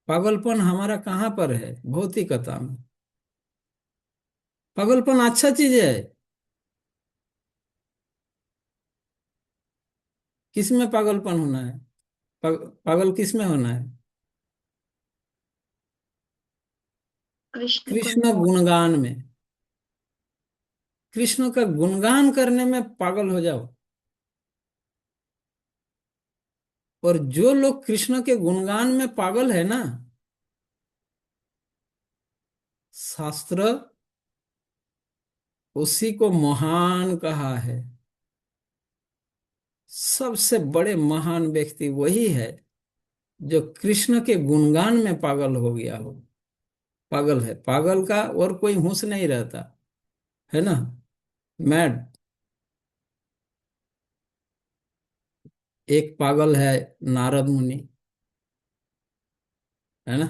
पागलपन हमारा कहाँ पर है, भौतिकता में। पागलपन अच्छा चीज है। किस में पागलपन होना है, पागल किस में होना है, कृष्ण कृष्ण गुणगान। गुणगान में। कृष्ण का गुणगान करने में पागल हो जाओ। और जो लोग कृष्ण के गुणगान में पागल है ना, शास्त्र उसी को महान कहा है। सबसे बड़े महान व्यक्ति वही है जो कृष्ण के गुणगान में पागल हो गया हो। पागल है, पागल का और कोई होश नहीं रहता है ना, मैड। एक पागल है नारद मुनि, है ना।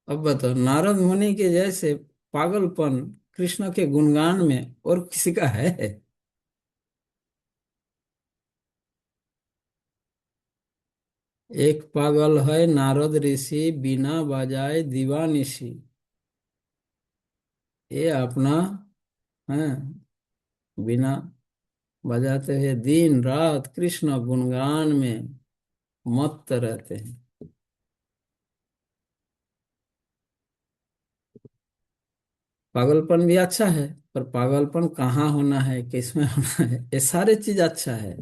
अब बताओ, नारद मुनि के जैसे पागलपन कृष्ण के गुणगान में और किसी का है? एक पागल है नारद ऋषि, बिना बजाए दीवानिशी। ये अपना है, बिना बजाते हुए दिन रात कृष्ण गुणगान में मत्त रहते हैं। पागलपन भी अच्छा है, पर पागलपन कहाँ होना है, किसमें होना है, ये सारे चीज अच्छा है।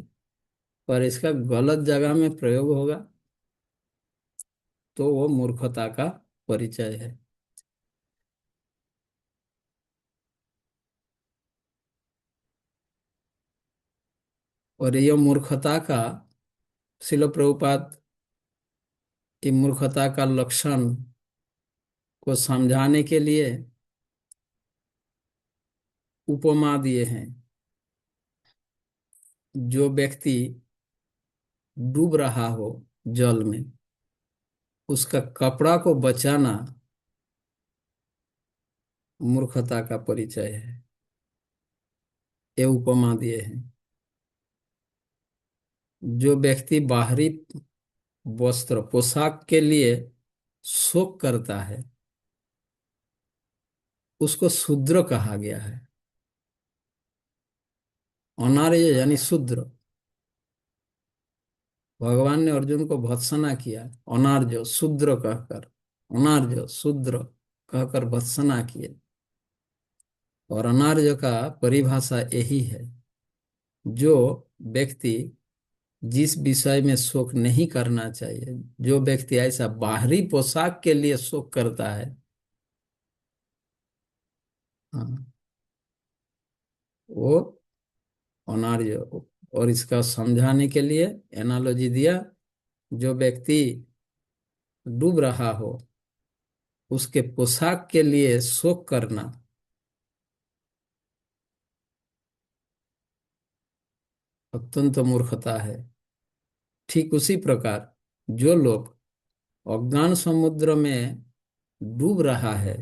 पर इसका गलत जगह में प्रयोग होगा तो वो मूर्खता का परिचय है। और ये मूर्खता का, शिल प्रभुपाद की मूर्खता का लक्षण को समझाने के लिए उपमा दिए हैं। जो व्यक्ति डूब रहा हो जल में, उसका कपड़ा को बचाना मूर्खता का परिचय है। ये उपमा दिए हैं। जो व्यक्ति बाहरी वस्त्र पोशाक के लिए शोक करता है, उसको शूद्र कहा गया है। अनार्य यानी शूद्र। भगवान ने अर्जुन को भत्सना किया, अनार्य शूद्र कहकर, अनार्य शूद्र कहकर भत्सना किए। और अनार्य का परिभाषा यही है, जो व्यक्ति जिस विषय में शोक नहीं करना चाहिए, जो व्यक्ति ऐसा बाहरी पोशाक के लिए शोक करता है, हाँ, वो अनार्य। और इसका समझाने के लिए एनालॉजी दिया, जो व्यक्ति डूब रहा हो उसके पोशाक के लिए शोक करना अत्यंत मूर्खता है। ठीक उसी प्रकार जो लोग अज्ञान समुद्र में डूब रहा है,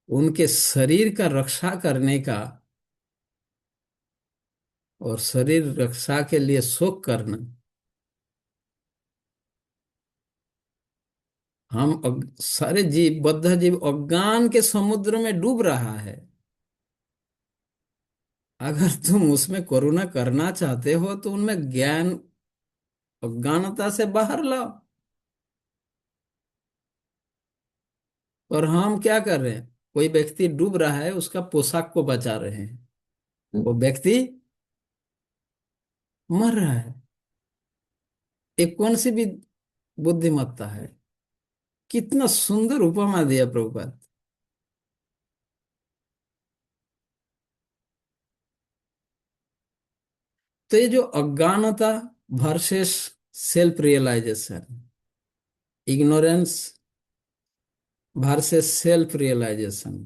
उनके शरीर का रक्षा करने का और शरीर रक्षा के लिए शोक करना, सारे जीव, बद्ध जीव अज्ञान के समुद्र में डूब रहा है। अगर तुम उसमें करुणा करना चाहते हो तो उनमें ज्ञान, अज्ञानता से बाहर लाओ। और हम क्या कर रहे हैं? कोई व्यक्ति डूब रहा है, उसका पोशाक को बचा रहे हैं, वो व्यक्ति मर रहा है। एक कौन सी भी बुद्धिमत्ता है? कितना सुंदर उपमा दिया प्रभुपाद। तो ये जो अज्ञानता versus self realization, ignorance versus self realization,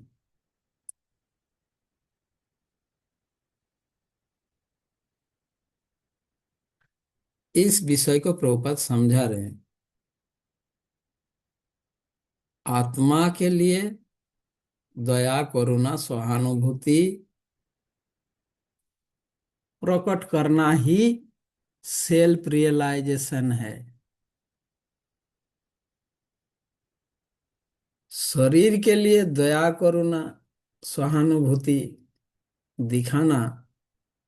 इस विषय को प्रभुपाद समझा रहे हैं। आत्मा के लिए दया, करुणा, सहानुभूति प्रकट करना ही सेल्फ रियलाइजेशन है। शरीर के लिए दया, करुणा, सहानुभूति दिखाना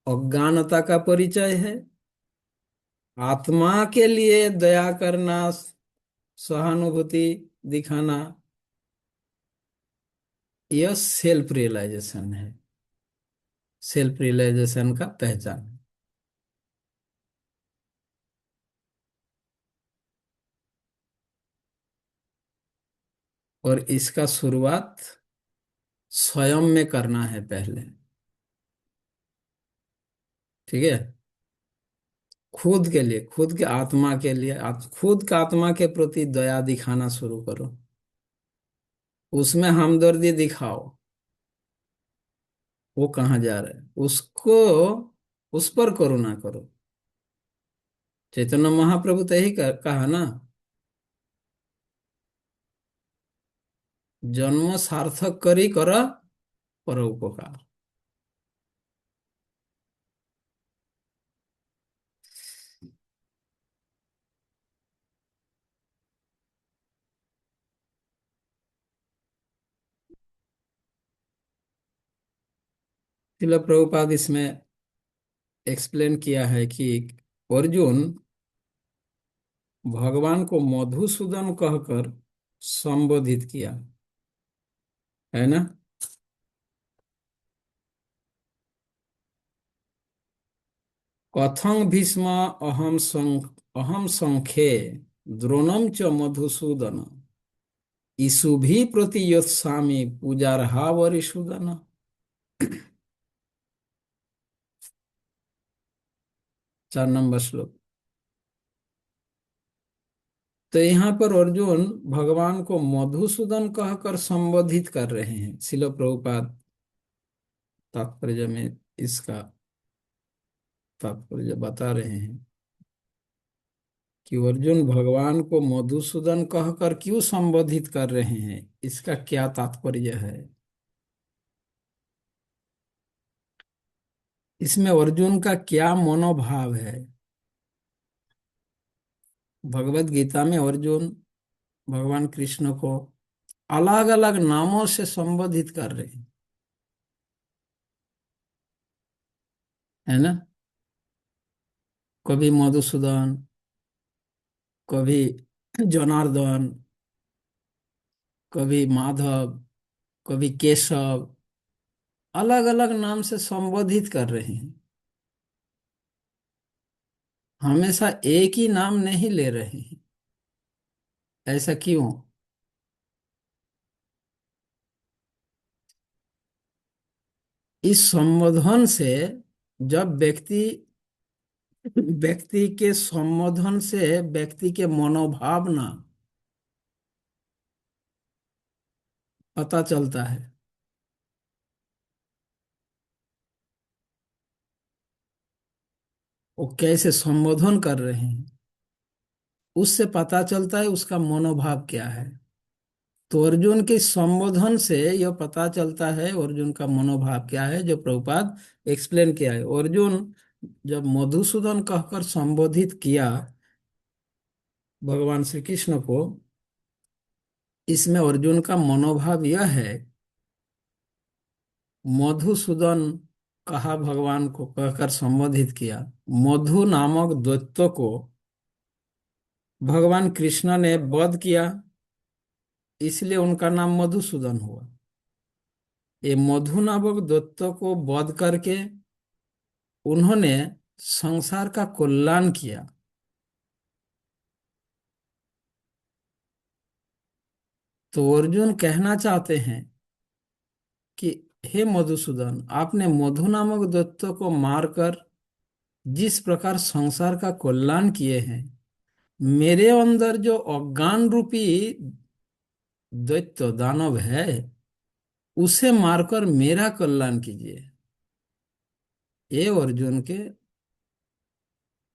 अज्ञानता का परिचय है। आत्मा के लिए दया करना, सहानुभूति दिखाना, यह सेल्फ रियलाइजेशन है, सेल्फ रियलाइजेशन का पहचान है। और इसका शुरुआत स्वयं में करना है पहले। ठीक है? खुद के लिए, खुद के आत्मा के लिए, खुद का आत्मा के प्रति दया दिखाना शुरू करो। उसमें हमदर्दी दिखाओ। वो कहाँ जा रहा है उसको, उस पर करुणा करो। चैतन्य महाप्रभु तो यही कहा ना, जन्म सार्थक करी कर परोपकार। तिलक प्रभुपाद इसमें एक्सप्लेन किया है कि अर्जुन भगवान को मधुसूदन कहकर संबोधित किया, है ना? कथं भीष्म अहम संख्ये द्रोणम च मधुसूदन ईशुभी प्रतियोत्सामि पूजार्हा वरिसूदन। 4 नंबर श्लोक। तो यहाँ पर अर्जुन भगवान को मधुसूदन कहकर संबोधित कर रहे हैं। श्रील प्रभुपाद तात्पर्य में इसका तात्पर्य बता रहे हैं कि अर्जुन भगवान को मधुसूदन कहकर क्यों संबोधित कर रहे हैं, इसका क्या तात्पर्य है। इसमें अर्जुन का क्या मनोभाव है। भगवत गीता में अर्जुन भगवान कृष्ण को अलग अलग नामों से संबोधित कर रहे हैं, है ना? कभी मधुसूदन, कभी जनार्दन, कभी माधव, कभी केशव, अलग अलग नाम से संबोधित कर रहे हैं। हमेशा एक ही नाम नहीं ले रहे हैं। ऐसा क्यों? इस संबोधन से, जब व्यक्ति व्यक्ति के संबोधन से व्यक्ति के मनोभावना पता चलता है, वो कैसे संबोधन कर रहे हैं, उससे पता चलता है उसका मनोभाव क्या है। तो अर्जुन के संबोधन से यह पता चलता है अर्जुन का मनोभाव क्या है, जो प्रभुपाद एक्सप्लेन किया है। अर्जुन जब मधुसूदन कहकर संबोधित किया भगवान श्री कृष्ण को, इसमें अर्जुन का मनोभाव यह है, मधुसूदन कहा भगवान को कहकर संबोधित किया। मधु नामक दैत्य को भगवान कृष्ण ने वध किया, इसलिए उनका नाम मधुसूदन हुआ। ये मधु नामक दैत्य को वध करके उन्होंने संसार का कल्याण किया। तो अर्जुन कहना चाहते हैं कि हे मधुसूदन, आपने मधु नामक दैत्य को मारकर जिस प्रकार संसार का कल्याण किए हैं, मेरे अंदर जो अज्ञान रूपी दैत्य दानव है, उसे मारकर मेरा कल्याण कीजिए। ये अर्जुन के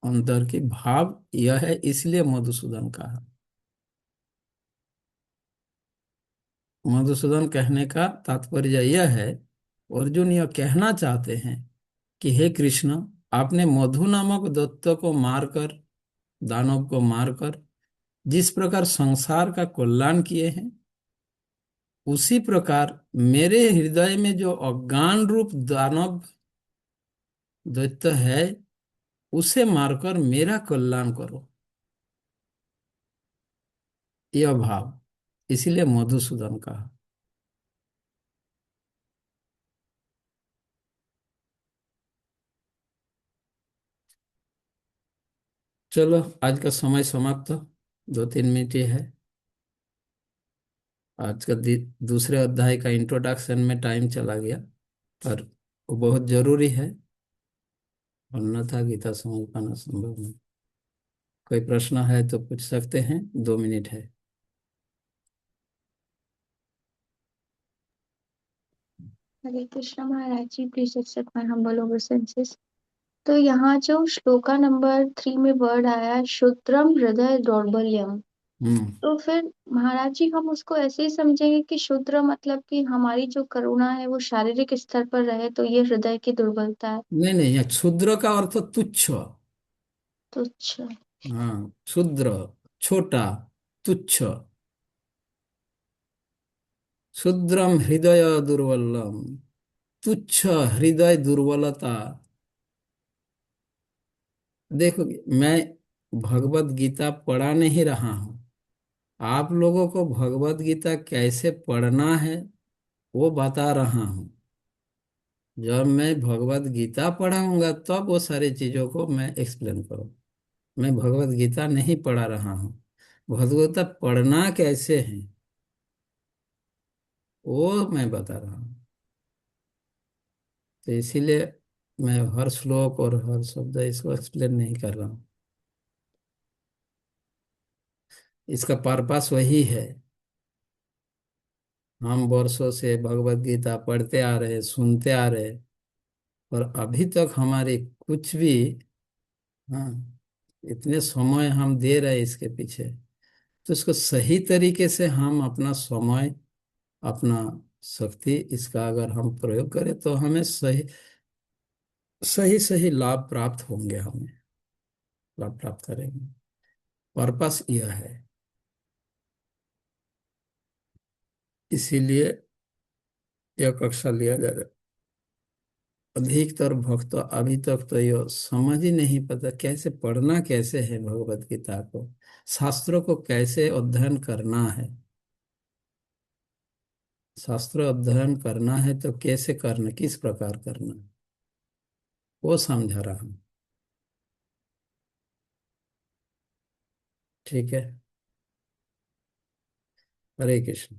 अंदर की भाव यह है, इसलिए मधुसूदन कहा। मधुसूदन कहने का तात्पर्य यह है, अर्जुन यह कहना चाहते हैं कि हे कृष्ण, आपने मधु नामक दैत्य को मारकर, दानव को मारकर जिस प्रकार संसार का कल्याण किए हैं, उसी प्रकार मेरे हृदय में जो अज्ञान रूप दानव दैत्य है, उसे मारकर मेरा कल्याण करो। यह भाव, इसीलिए मधुसूदन कहा। चलो, आज का समय समाप्त। 2-3 मिनट ही है। आज का दूसरे अध्याय का इंट्रोडक्शन में टाइम चला गया, पर वो बहुत जरूरी है, अन्यथा गीता समझ पाना संभव नहीं। कोई प्रश्न है तो पूछ सकते हैं, 2 मिनट है। Hare Krishna Maharaj ji, please accept my humble obeisances. तो यहाँ जो श्लोका नंबर 3 में वर्ड आया है, शुद्रम हृदय दौर्बल्यम, हम्म। तो फिर महाराज जी हम उसको ऐसे ही समझेंगे कि शुद्र मतलब कि हमारी जो करुणा है वो शारीरिक स्तर पर रहे, तो ये हृदय की दुर्बलता है। नहीं नहीं, यह क्षुद्र का अर्थ तुच्छ। तो अच्छा। हाँ, क्षुद्र, छोटा, तुच्छ। क्षुद्रम हृदय दुर्बलम, तुच्छ हृदय दुर्बलता। देखो, मैं भगवत गीता पढ़ा नहीं रहा हूँ, आप लोगों को भगवत गीता कैसे पढ़ना है वो बता रहा हूँ। जब मैं भगवत गीता पढ़ाऊंगा तब वो सारी चीजों को मैं एक्सप्लेन करूँ। मैं भगवत गीता नहीं पढ़ा रहा हूँ, भगवत गीता पढ़ना कैसे है वो मैं बता रहा हूँ। तो इसीलिए मैं हर श्लोक और हर शब्द इसको एक्सप्लेन नहीं कर रहा हूँ। इसका पर्पस वही है। हम वर्षों से भगवत गीता पढ़ते आ रहे, सुनते आ रहे, और अभी तक हमारी कुछ भी, हाँ, इतने समय हम दे रहे इसके पीछे, तो इसको सही तरीके से हम अपना समय, अपना शक्ति, इसका अगर हम प्रयोग करें तो हमें सही सही सही लाभ प्राप्त होंगे, हमें लाभ प्राप्त करेंगे। पर्पस यह है। इसीलिए यह कक्षा लिया जा रहा है। अधिकतर भक्त अभी तक तो यह समझ ही नहीं पता कैसे पढ़ना कैसे है भगवत गीता को, शास्त्रों को कैसे अध्ययन करना है। शास्त्र अध्ययन करना है तो कैसे करना, किस प्रकार करना, वो समझा रहा हूं। ठीक है। हरे कृष्ण।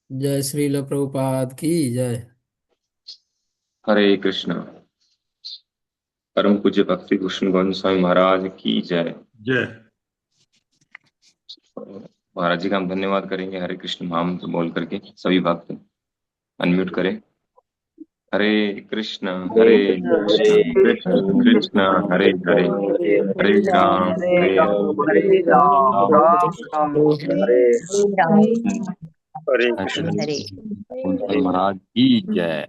जय श्रील प्रभुपाद की जय। हरे कृष्ण। परम पूज्य भक्ति भूषण गोविंद स्वामी महाराज की जय। जय। महाराज जी का हम धन्यवाद करेंगे। हरे कृष्ण महामंत्र बोल करके सभी भक्त अनम्यूट करें। हरे कृष्ण कृष्ण कृष्ण हरे हरे, हरे राम हरे हरे राम राम राम हरे हरे कृष्ण। हरे कृष्ण। महाराज की जय।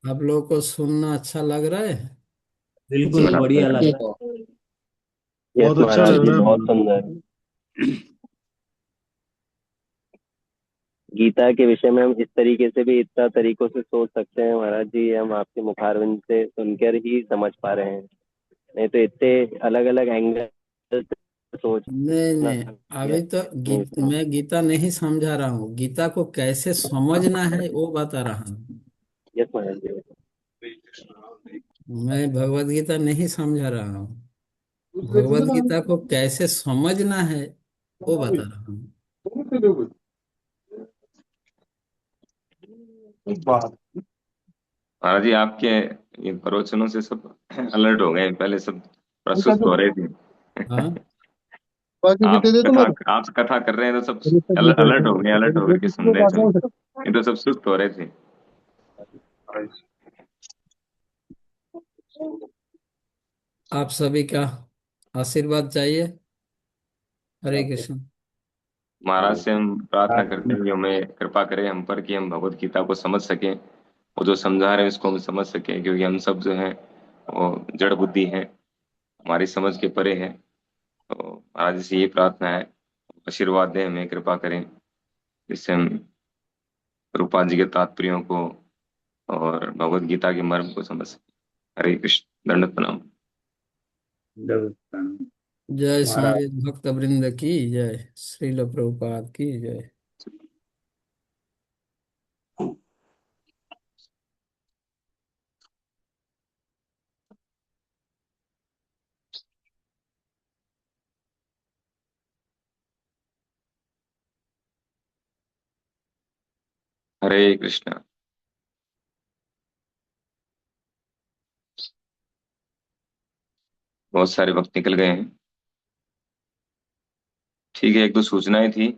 आप लोगों को सुनना अच्छा लग रहा है? बिल्कुल बढ़िया लग रहा है। बहुत अच्छा महाराज लग जी रहा है। बहुत सुंदर। गीता के विषय में हम इस तरीके से भी इतना तरीकों से सोच सकते हैं महाराज जी, हम आपके मुखारविंद से सुनकर ही समझ पा रहे हैं, नहीं तो इतने अलग अलग एंगल से नहीं सोचना नहीं, अभी तो मैं गीता नहीं समझा रहा हूँ, गीता को कैसे समझना है वो बता रहा हूँ। यस महाराज जी। मैं भगवत गीता नहीं समझा रहा हूँ, भगवत गीता को कैसे समझना है वो बता रहा हूँ। महाराज जी आपके ये प्रवचनों से सब अलर्ट हो गए। पहले सब प्रस्तुत हो रहे थे। हाँ, आप कथा कर रहे हैं तो सब अलर्ट हो गए, अलर्ट होकर के सुन रहे थे। ये तो सब सुस्त हो रहे थे। आप सभी का आशीर्वाद चाहिए। हरे कृष्ण। महाराज से हम प्रार्थना करते हैं कि हमें कृपा करें हम पर, कि हम भगवत गीता को समझ सकें और जो समझा रहे हैं उसको हम समझ सकें, क्योंकि हम सब जो हैं वो जड़ बुद्धि हैं, हमारी समझ के परे है। तो महाराज जी से ये प्रार्थना है, आशीर्वाद दें, हमें कृपा करें, जिससे हम रूपा जी के तात्पर्यों को और भगवत गीता के मर्म को समझ सकें। हरे कृष्ण। दंडवत प्रणाम। जय समवेत भक्त वृंद की जय, श्रील प्रभुपाद की जय। हरे कृष्ण। बहुत सारे वक्त निकल गए हैं। ठीक है, एक दो सूचनाएं थी।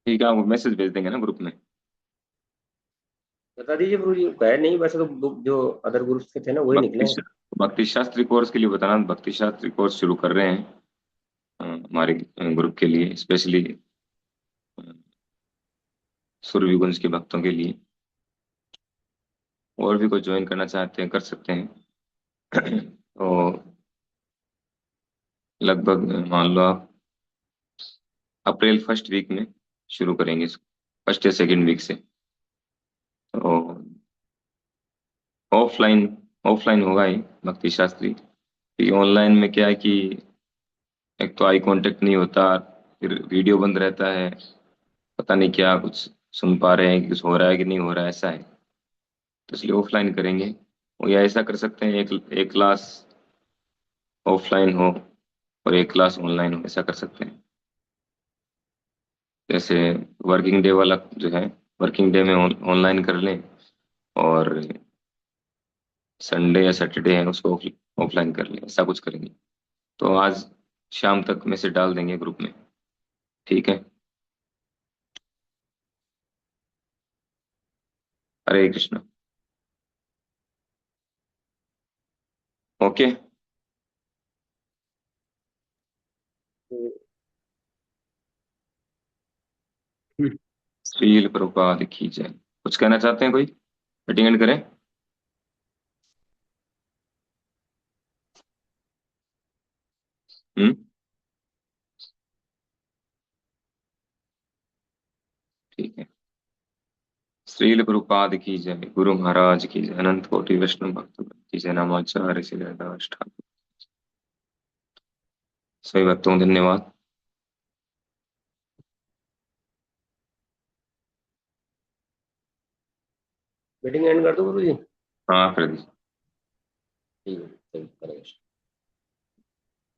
ठीक है, आप मैसेज भेज देंगे ना ग्रुप में। बता दीजिए गुरु जी, गए नहीं वैसे तो बुक जो अदर ग्रुप्स के थे ना वही निकले हैं। भक्ति शास्त्री कोर्स के लिए बताना। भक्ति शास्त्री कोर्स शुरू कर रहे हैं हमारे ग्रुप के लिए, स्पेशली सूर्यकुंज के भक्तों के लिए। और भी कोई ज्वाइन करना चाहते हैं कर सकते हैं। तो लगभग मान लो आप अप्रैल फर्स्ट वीक में शुरू करेंगे इसको, फर्स्ट या सेकेंड वीक से। तो ऑफलाइन ऑफलाइन होगा ही भक्ति शास्त्री, क्योंकि ऑनलाइन में क्या है कि एक तो आई कांटेक्ट नहीं होता, फिर वीडियो बंद रहता है, पता नहीं क्या कुछ सुन पा रहे हैं, कुछ हो रहा है कि नहीं हो रहा है, ऐसा है। तो इसलिए ऑफलाइन करेंगे। और या ऐसा कर सकते हैं, एक क्लास ऑफलाइन हो और एक क्लास ऑनलाइन हो, ऐसा कर सकते हैं। जैसे वर्किंग डे वाला जो है, वर्किंग डे में ऑनलाइन कर लें, और संडे या सैटरडे है उसको ऑफलाइन कर लें, ऐसा कुछ करेंगे। तो आज शाम तक मैसेज डाल देंगे ग्रुप में। ठीक है। हरे कृष्ण। ओके। श्रील प्रभुपाद की जय। कुछ कहना चाहते हैं कोई? मीटिंग एंड करें? हम्म। ठीक है। श्रील प्रभुपाद की जय, गुरु महाराज की जय, अनंत कोटि वैष्णव भक्त की जय, नमाचार्य श्री हरिदास ठाकुर। सभी भक्तों को धन्यवाद। मीटिंग एंड कर दो गुरु जी। हाँ, फिर ठीक है, चलिए, हरे कृष्ण।